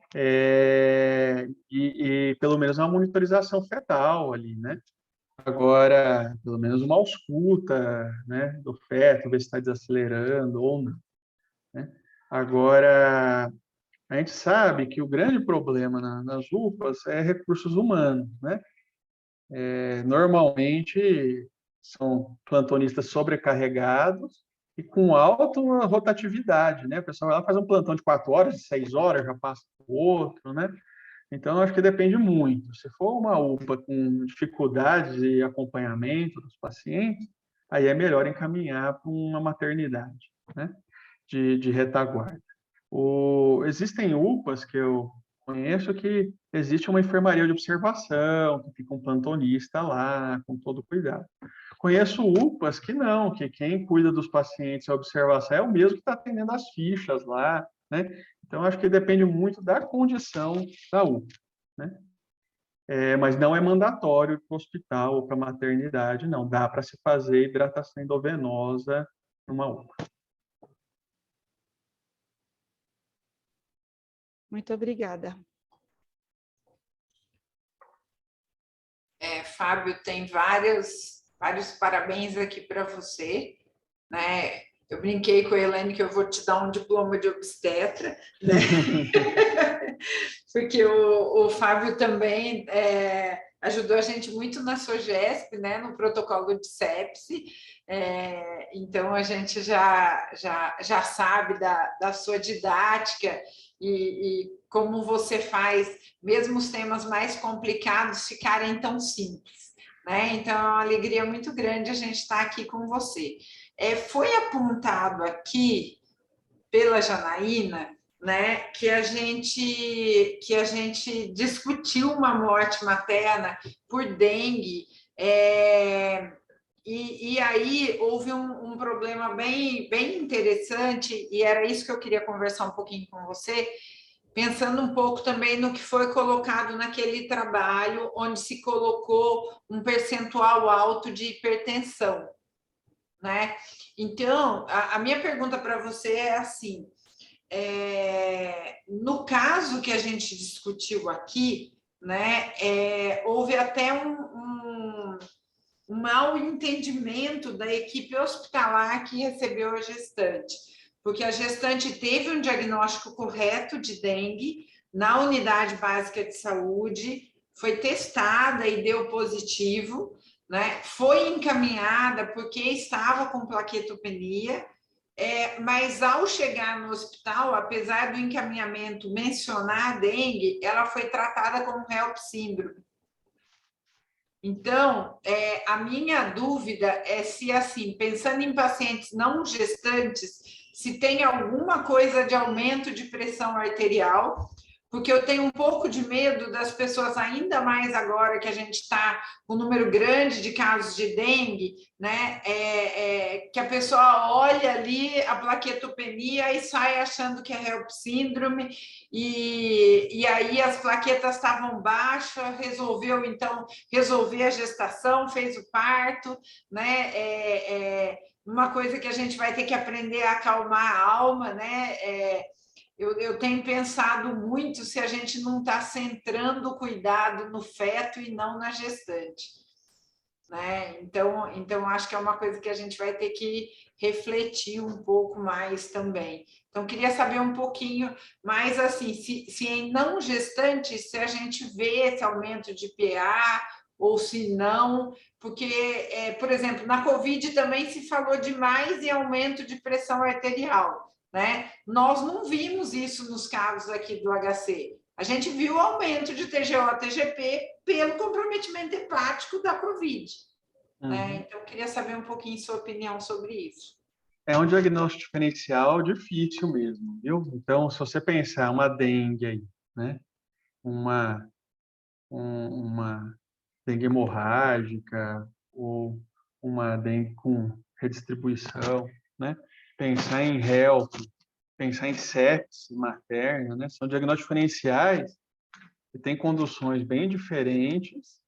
S3: E pelo menos uma monitorização fetal ali, né? Agora, pelo menos uma ausculta, né, do feto, ver se está desacelerando ou não, né? Agora, a gente sabe que o grande problema nas UPAs é recursos humanos, né? Normalmente são plantonistas sobrecarregados e com alta rotatividade, né? O pessoal vai lá faz um plantão de 4 horas, de 6 horas, já passa para o outro, né? Então, acho que depende muito. Se for uma UPA com dificuldades de acompanhamento dos pacientes, aí é melhor encaminhar para uma maternidade, né? De retaguarda. Existem UPAs que eu conheço que existe uma enfermaria de observação, que fica um plantonista lá, com todo cuidado. Conheço UPAs que não, que quem cuida dos pacientes em observação é o mesmo que está atendendo as fichas lá, né? Então, acho que depende muito da condição da UPA, né? Mas não é mandatório para o hospital ou para a maternidade, não. Dá para se fazer hidratação endovenosa numa UPA.
S1: Muito obrigada.
S4: Fábio, tem vários parabéns aqui para você, né? Eu brinquei com a Elaine que eu vou te dar um diploma de obstetra, né? Porque o Fábio também ajudou a gente muito na SOGESP, né? No protocolo de sepse. Então, a gente já sabe da sua didática e como você faz, mesmo os temas mais complicados ficarem tão simples, né? Então, é uma alegria muito grande a gente estar aqui com você. Foi apontado aqui pela Janaína, né, que a gente discutiu uma morte materna por dengue E aí houve um problema bem interessante, e era isso que eu queria conversar um pouquinho com você, pensando um pouco também no que foi colocado naquele trabalho, onde se colocou um percentual alto de hipertensão, né? Então, a minha pergunta para você é assim, no caso que a gente discutiu aqui, né, houve até um mau entendimento da equipe hospitalar que recebeu a gestante, porque a gestante teve um diagnóstico correto de dengue na unidade básica de saúde, foi testada e deu positivo, né? Foi encaminhada porque estava com plaquetopenia, mas ao chegar no hospital, apesar do encaminhamento mencionar a dengue, ela foi tratada como HELP síndrome. Então, a minha dúvida é se, assim, pensando em pacientes não gestantes, se tem alguma coisa de aumento de pressão arterial, porque eu tenho um pouco de medo das pessoas, ainda mais agora que a gente está com um número grande de casos de dengue, né? Que a pessoa olha ali a plaquetopenia e sai achando que é HELP síndrome, e aí as plaquetas estavam baixas, resolveu, então, resolver a gestação, fez o parto, né? Uma coisa que a gente vai ter que aprender a acalmar a alma, né? Eu tenho pensado muito se a gente não está centrando o cuidado no feto e não na gestante, né? Então, acho que é uma coisa que a gente vai ter que refletir um pouco mais também. Então, queria saber um pouquinho mais, assim, se em não gestante, se a gente vê esse aumento de PA ou se não, porque, por exemplo, na Covid também se falou demais em aumento de pressão arterial, né? Nós não vimos isso nos casos aqui do HC. A gente viu o aumento de TGO, TGP pelo comprometimento hepático da Covid. Né? Então, eu queria saber um pouquinho sua opinião sobre isso.
S3: É um diagnóstico diferencial difícil mesmo, viu? Então, se você pensar uma dengue aí, né? Uma dengue hemorrágica ou uma dengue com redistribuição, né? Pensar em HELP, pensar em sepse materna, né? São diagnósticos diferenciais que têm conduções bem diferentes,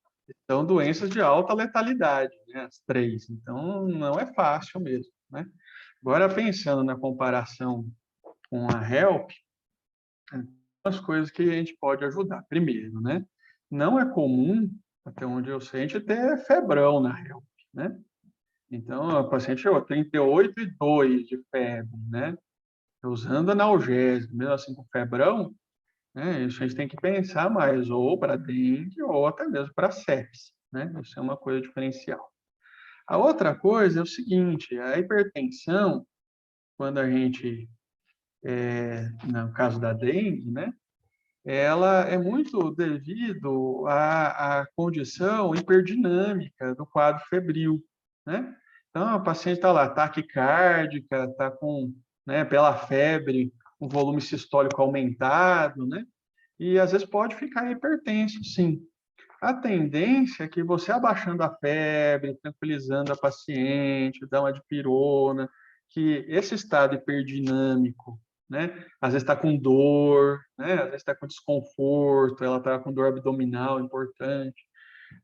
S3: são doenças de alta letalidade, né? As três. Então, não é fácil mesmo, né? Agora, pensando na comparação com a HELP, as coisas que a gente pode ajudar. Primeiro, né? Não é comum, até onde eu sei, a gente ter febrão na HELP, né? Então, o paciente chegou 38,2 de febre, né? Usando analgésico, mesmo assim com febrão, né? Isso a gente tem que pensar mais, ou para dengue, ou até mesmo para sepse, né? Isso é uma coisa diferencial. A outra coisa é o seguinte, a hipertensão, quando a gente, no caso da dengue, né? Ela é muito devido à condição hiperdinâmica do quadro febril, né? Então, a paciente está lá, taquicárdica, está com, né, pela febre, um volume sistólico aumentado, né? E às vezes pode ficar hipertenso, sim. A tendência é que você abaixando a febre, tranquilizando a paciente, dá uma dipirona, que esse estado hiperdinâmico, né? Às vezes está com dor, né? Às vezes está com desconforto, ela está com dor abdominal importante.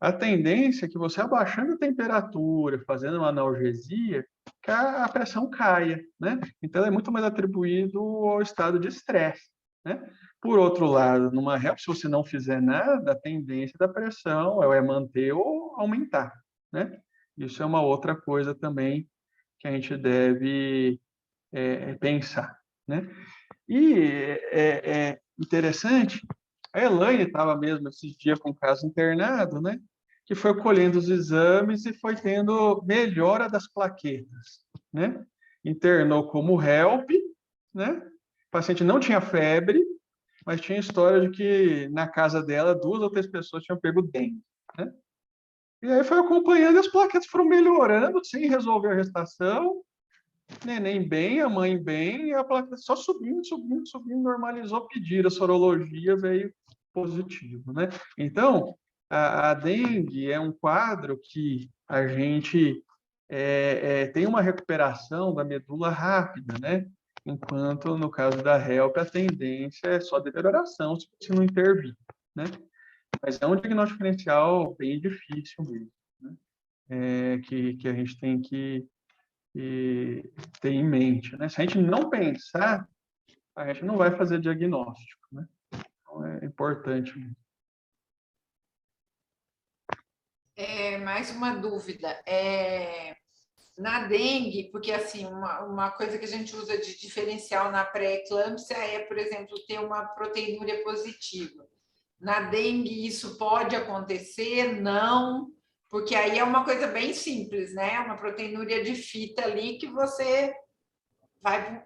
S3: A tendência é que você abaixando a temperatura, fazendo uma analgesia, que a pressão caia, né? Então é muito mais atribuído ao estado de estresse, né? Por outro lado, numa HELP, se você não fizer nada, a tendência da pressão é manter ou aumentar, né? Isso é uma outra coisa também que a gente deve pensar, né? E é interessante, a Elaine estava mesmo esses dias com um caso internado, né? Que foi colhendo os exames e foi tendo melhora das plaquetas, né? Internou como HELP, né? O paciente não tinha febre, mas tinha história de que na casa dela 2 ou 3 pessoas tinham pego dengue, né? E aí foi acompanhando e as plaquetas foram melhorando sem resolver a gestação, neném bem, a mãe bem, e a plaqueta só subindo, subindo, subindo, normalizou, pedir a sorologia, veio positivo, né? Então, a dengue é um quadro que a gente tem uma recuperação da medula rápida, né? Enquanto no caso da HELP a tendência é só deterioração se não intervir, né? Mas é um diagnóstico diferencial bem difícil mesmo, né? Que a gente tem que ter em mente, né? Se a gente não pensar, a gente não vai fazer diagnóstico, né? Então é importante.
S4: Mais uma dúvida. Na dengue, porque assim, uma coisa que a gente usa de diferencial na pré-eclâmpsia é, por exemplo, ter uma proteinúria positiva. Na dengue, isso pode acontecer? Não, porque aí é uma coisa bem simples, né? Uma proteinúria de fita ali que você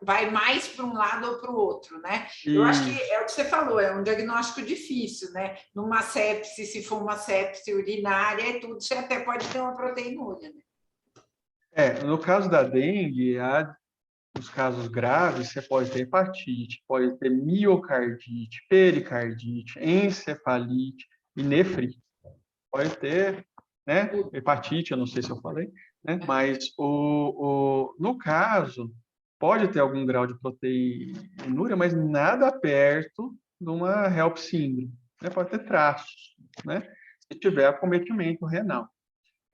S4: vai mais para um lado ou para o outro, né? Eu acho que é o que você falou, é um diagnóstico difícil, né? Numa sepse, se for uma sepse urinária e tudo, você até pode ter uma proteinúria, né?
S3: No caso da dengue, nos casos graves, você pode ter hepatite, pode ter miocardite, pericardite, encefalite e nefrite. Pode ter, né? Hepatite, eu não sei se eu falei, né? Mas no caso, pode ter algum grau de proteinúria, mas nada perto de uma HELP síndrome, né? Pode ter traços, né? Se tiver acometimento renal.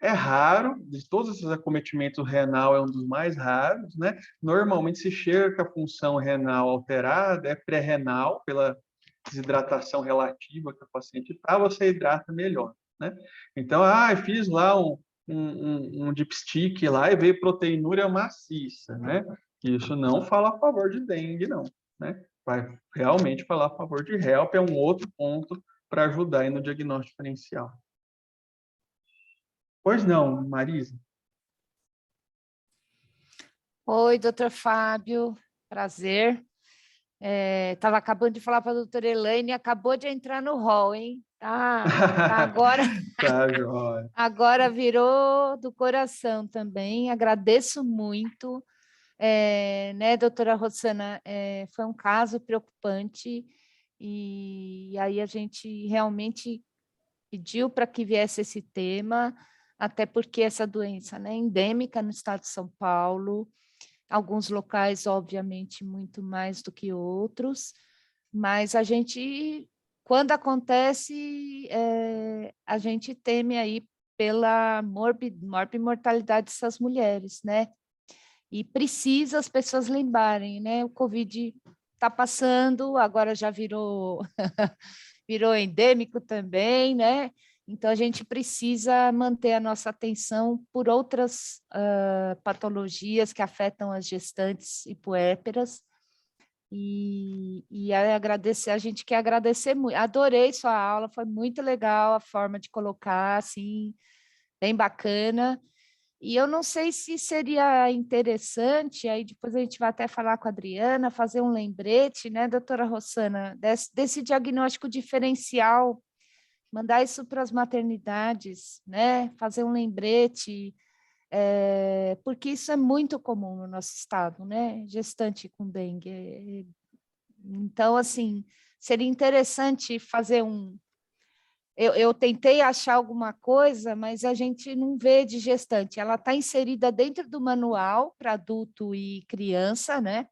S3: É raro, de todos esses acometimentos, renal é um dos mais raros, né? Normalmente se chega com a função renal alterada, é pré-renal, pela desidratação relativa que o paciente está, você hidrata melhor, né? Então, eu fiz lá um dipstick lá e veio proteinúria maciça, né? Isso não fala a favor de dengue, não, né? Vai realmente falar a favor de HELP, é um outro ponto para ajudar aí no diagnóstico diferencial. Pois não, Marisa?
S5: Oi, doutor Fábio, prazer. Estava acabando de falar para a doutora Elaine, acabou de entrar no hall, hein? Agora,
S3: Tá, joia.
S5: agora virou do coração também, agradeço muito. Né, doutora Rossana, foi um caso preocupante e aí a gente realmente pediu para que viesse esse tema, até porque essa doença, né, é endêmica no estado de São Paulo, alguns locais, obviamente, muito mais do que outros, mas a gente, quando acontece, a gente teme aí pela morbimortalidade dessas mulheres, né? E precisa as pessoas lembrarem, né? O Covid está passando, agora já virou endêmico também, né? Então, a gente precisa manter a nossa atenção por outras patologias que afetam as gestantes e puérperas. E agradecer, a gente quer agradecer muito. Adorei sua aula, foi muito legal a forma de colocar, assim, bem bacana. E eu não sei se seria interessante, aí depois a gente vai até falar com a Adriana, fazer um lembrete, né, doutora Rossana, desse diagnóstico diferencial, mandar isso para as maternidades, né, fazer um lembrete, porque isso é muito comum no nosso estado, né, gestante com dengue. Então, assim, seria interessante fazer eu tentei achar alguma coisa, mas a gente não vê de gestante. Ela está inserida dentro do manual para adulto e criança, né,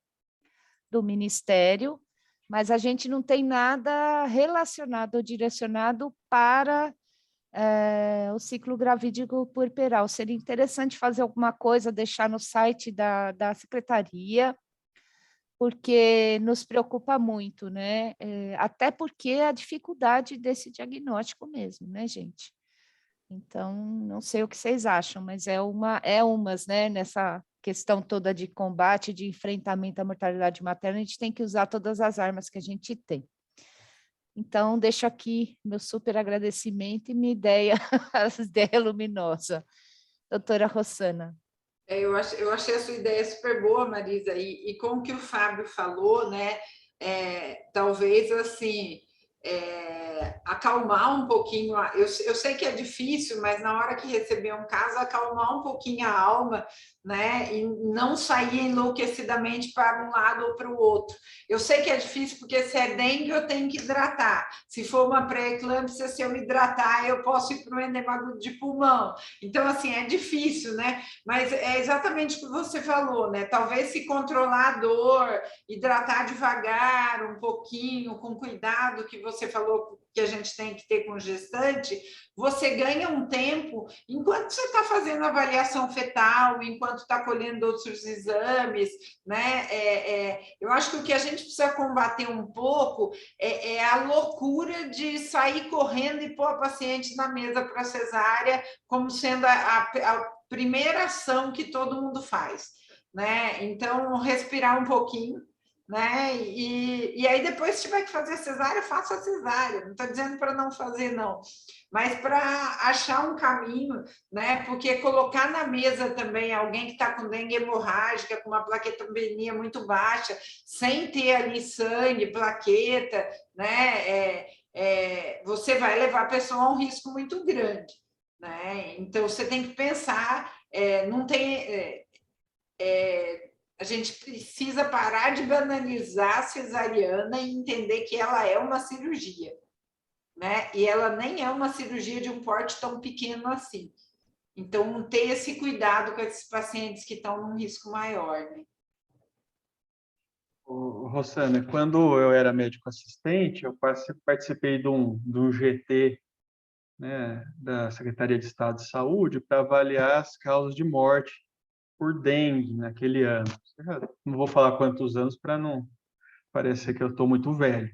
S5: do Ministério, mas a gente não tem nada relacionado ou direcionado para o ciclo gravídico puerperal. Seria interessante fazer alguma coisa, deixar no site da secretaria, porque nos preocupa muito, né? Até porque a dificuldade desse diagnóstico mesmo, né, gente? Então, não sei o que vocês acham, mas umas, né, nessa questão toda de combate, de enfrentamento à mortalidade materna, a gente tem que usar todas as armas que a gente tem. Então, deixo aqui meu super agradecimento e minha ideia, as ideias luminosas. Doutora Rossana.
S4: Eu achei a sua ideia super boa, Marisa, e com o que o Fábio falou, né? Talvez assim acalmar um pouquinho. Eu sei que é difícil, mas na hora que receber um caso, acalmar um pouquinho a alma né? E não sair enlouquecidamente para um lado ou para o outro. Eu sei que é difícil, porque se é dengue, eu tenho que hidratar. Se for uma pré-eclâmpsia, se eu me hidratar, eu posso ir para um edema agudo de pulmão. Então, assim, é difícil, né? Mas é exatamente o que você falou, né? Talvez se controlar a dor, hidratar devagar, um pouquinho, com cuidado, que você falou que a gente tem que ter com gestante, você ganha um tempo enquanto você está fazendo avaliação fetal, enquanto está colhendo outros exames, né? Eu acho que o que a gente precisa combater um pouco é a loucura de sair correndo e pôr a paciente na mesa para cesárea como sendo a primeira ação que todo mundo faz, né? Então, respirar um pouquinho, né? E aí depois, se tiver que fazer cesárea, faça a cesárea. Não estou dizendo para não fazer, não, mas para achar um caminho, né? Porque colocar na mesa também alguém que está com dengue hemorrágica, com uma plaquetopenia muito baixa, sem ter ali sangue, plaqueta, né? Você vai levar a pessoa a um risco muito grande, né? Então você tem que pensar, não tem. A gente precisa parar de banalizar a cesariana e entender que ela é uma cirurgia, né? E ela nem é uma cirurgia de um porte tão pequeno assim. Então, ter esse cuidado com esses pacientes que estão num risco maior, né?
S3: Rosana, quando eu era médico assistente, eu participei de um GT, né, da Secretaria de Estado de Saúde para avaliar as causas de morte por dengue naquele ano. Não vou falar quantos anos para não parecer que eu estou muito velho,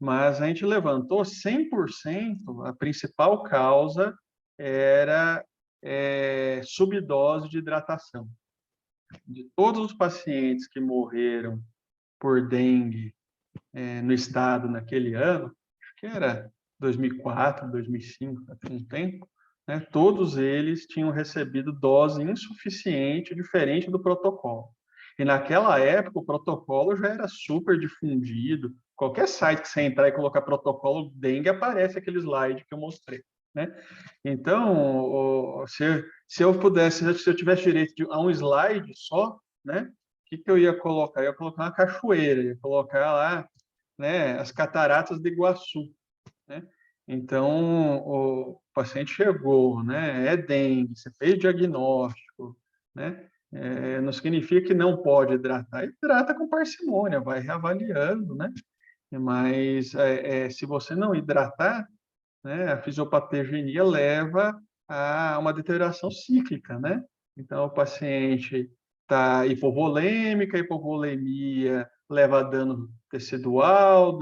S3: mas a gente levantou 100%, a principal causa era subdose de hidratação. De todos os pacientes que morreram por dengue no estado naquele ano, acho que era 2004, 2005, há um tempo, né, todos eles tinham recebido dose insuficiente, diferente do protocolo. E naquela época, o protocolo já era super difundido. Qualquer site que você entrar e colocar protocolo dengue, aparece aquele slide que eu mostrei, né? Então, se eu pudesse, se eu tivesse direito a um slide só, né, o que eu ia colocar? Eu ia colocar uma cachoeira, ia colocar lá, né, as cataratas de Iguaçu, né? Então, o paciente chegou, né, é dengue, você fez diagnóstico, né? Não significa que não pode hidratar, hidrata com parcimônia, vai reavaliando, né? Mas se você não hidratar, né, a fisiopatogenia leva a uma deterioração cíclica, né? Então, o paciente está hipovolêmica, hipovolemia leva a dano tecidual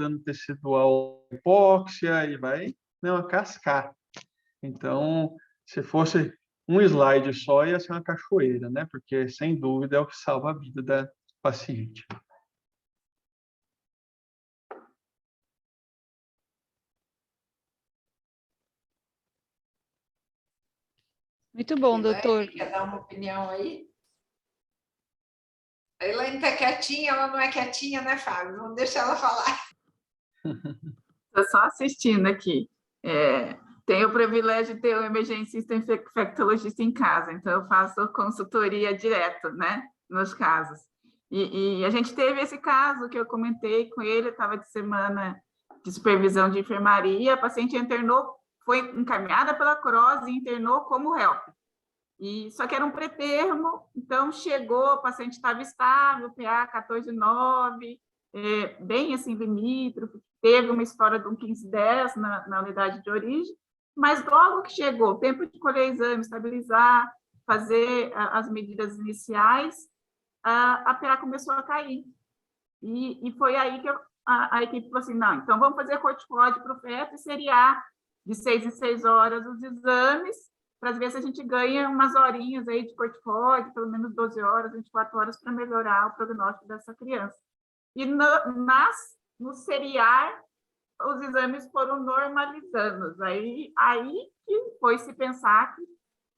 S3: hipóxia, e vai, né, uma cascata. Então, se fosse um slide só, ia ser uma cachoeira, né? Porque, sem dúvida, é o que salva a vida da paciente.
S1: Muito bom, doutor.
S4: Quer dar uma opinião aí? A Elaine está quietinha, ela não é quietinha, né, Fábio? Vamos deixar ela falar.
S6: Estou só assistindo aqui. Tenho o privilégio de ter um emergencista infectologista em casa, então eu faço consultoria direto, né, nos casos. E a gente teve esse caso que eu comentei com ele, estava de semana de supervisão de enfermaria, a paciente internou, foi encaminhada pela CROSS e internou como HELP. Só que era um pré-termo, então chegou, o paciente estava estável, PA 14,9, bem assim, limítrofe, teve uma história de um 15-10 na unidade de origem, mas logo que chegou, o tempo de colher exame, estabilizar, fazer as medidas iniciais, a PA começou a cair. E foi aí que a equipe falou assim, não, então vamos fazer corticoide para o feto e seriar de 6 em 6 horas os exames, para ver se a gente ganha umas horinhas aí de corticoide, pelo menos 12 horas, 24 horas, para melhorar o prognóstico dessa criança. E no seriar, os exames foram normalizando. Aí que foi se pensar que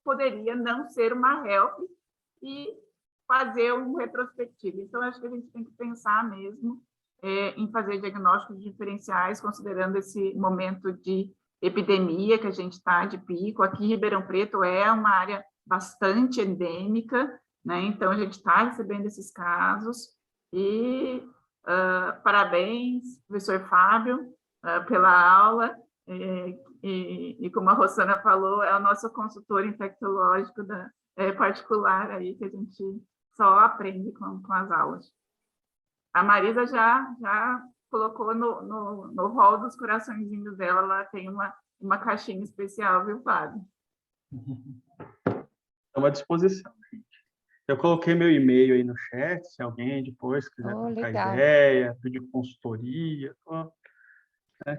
S6: poderia não ser uma HELP e fazer um retrospectivo. Então, acho que a gente tem que pensar mesmo em fazer diagnósticos diferenciais, considerando esse momento de epidemia que a gente está de pico. Aqui, Ribeirão Preto é uma área bastante endêmica, né? Então, a gente está recebendo esses casos e parabéns, professor Fábio, pela aula. E como a Rosana falou, é o nosso consultor infectológico particular aí, que a gente só aprende com as aulas. A Marisa já colocou no hall dos coraçõezinhos dela, ela tem uma caixinha especial, viu, Fábio?
S3: Estamos à disposição, gente. Eu coloquei meu e-mail aí no chat, se alguém depois quiser trocar
S5: legal.
S3: ideia, pedir consultoria,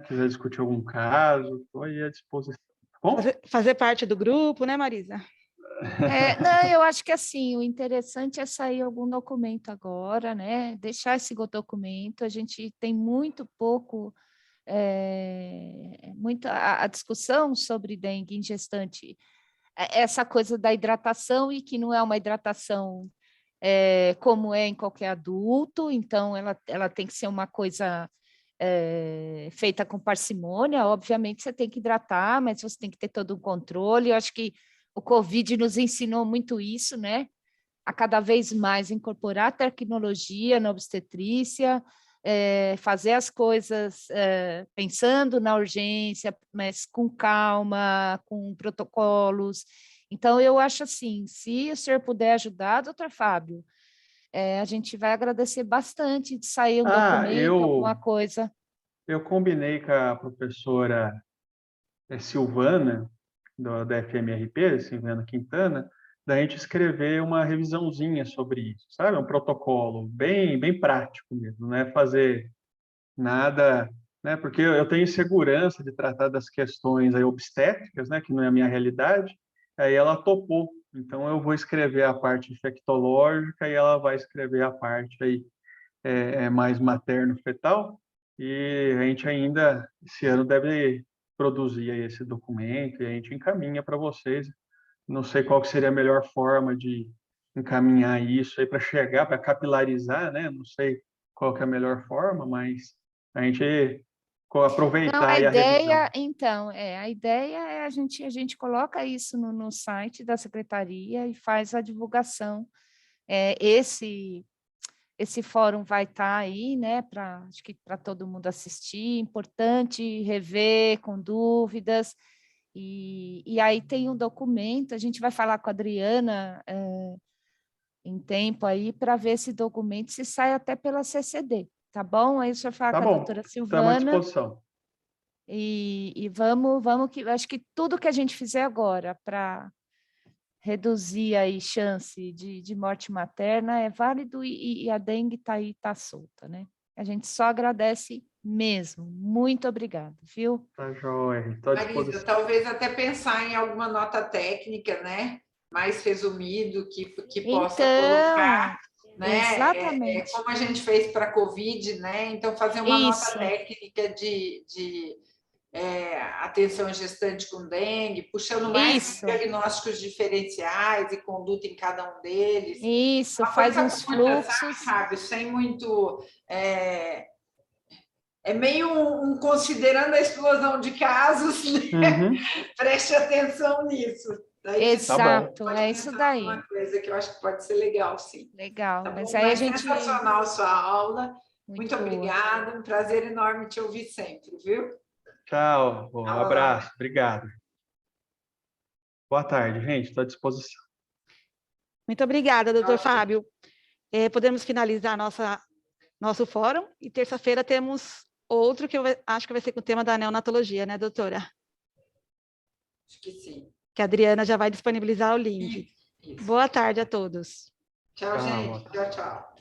S3: quiser discutir algum caso, estou aí à disposição. Tá bom?
S1: Fazer parte do grupo, né, Marisa?
S5: Não, eu acho que assim, o interessante é sair algum documento agora, né? Deixar esse documento, a gente tem muito pouco, a discussão sobre dengue em gestante, essa coisa da hidratação, e que não é uma hidratação como é em qualquer adulto, então ela tem que ser uma coisa feita com parcimônia. Obviamente você tem que hidratar, mas você tem que ter todo um controle. Eu acho que o Covid nos ensinou muito isso, né? A cada vez mais incorporar tecnologia na obstetrícia, fazer as coisas pensando na urgência, mas com calma, com protocolos. Então, eu acho assim, se o senhor puder ajudar, doutor Fábio, a gente vai agradecer bastante de sair um documento, alguma coisa.
S3: Eu combinei com a professora Silvana, da FMRP, Silvana Quintana, da gente escrever uma revisãozinha sobre isso, sabe? Um protocolo bem prático mesmo, não é fazer nada, né? Porque eu tenho segurança de tratar das questões aí obstétricas, né? Que não é a minha realidade. Aí ela topou. Então eu vou escrever a parte infectológica e ela vai escrever a parte aí mais materno-fetal. E a gente ainda esse ano deve produzir aí esse documento e a gente encaminha para vocês. Não sei qual que seria a melhor forma de encaminhar isso aí para chegar, para capilarizar, né? Não sei qual que é a melhor forma, mas a gente aproveitar
S5: Não, a
S3: aí a revisão.
S5: ideia, então, a ideia é a gente coloca isso no site da secretaria e faz a divulgação. Esse fórum vai estar aí, né, acho que para todo mundo assistir, importante rever com dúvidas, e aí tem um documento, a gente vai falar com a Adriana em tempo aí para ver esse documento se sai até pela CCD, tá bom? Aí o senhor fala
S3: Tá
S5: com a
S3: bom,
S5: doutora
S3: estamos à
S5: Silvana,
S3: disposição.
S5: e vamos que acho que tudo que a gente fizer agora para reduzir aí chance de morte materna é válido, e a dengue está aí, está solta, né? A gente só agradece mesmo. Muito obrigada, viu?
S3: Tá joia, estou à
S4: Marisa,
S3: disposição.
S4: talvez até pensar em alguma nota técnica, né? Mais resumido, que possa colocar, né?
S5: Exatamente.
S4: Como a gente fez para a Covid, né? Então, fazer uma nota técnica de atenção gestante com dengue, puxando mais diagnósticos diferenciais e conduta em cada um deles.
S5: Isso, faz uns fluxos.
S4: Sabe? Sem muito... É meio considerando a explosão de casos, né? Preste atenção nisso. Daí,
S5: exato, é isso daí.
S4: Uma coisa que eu acho que pode ser legal, sim.
S5: Legal,
S4: tá bom?
S5: mas aí a gente...
S4: Sensacional a sua aula. Muito obrigada, um prazer enorme te ouvir sempre, viu?
S3: Tchau, um abraço, obrigado. Boa tarde, gente, estou à disposição.
S1: Muito obrigada, doutor Fábio. Podemos finalizar nosso fórum, e terça-feira temos outro que eu acho que vai ser com o tema da neonatologia, né, doutora?
S4: Acho que sim.
S1: Que a Adriana já vai disponibilizar o link. Isso. Boa tarde a todos.
S4: Tchau, gente. Tchau, tchau.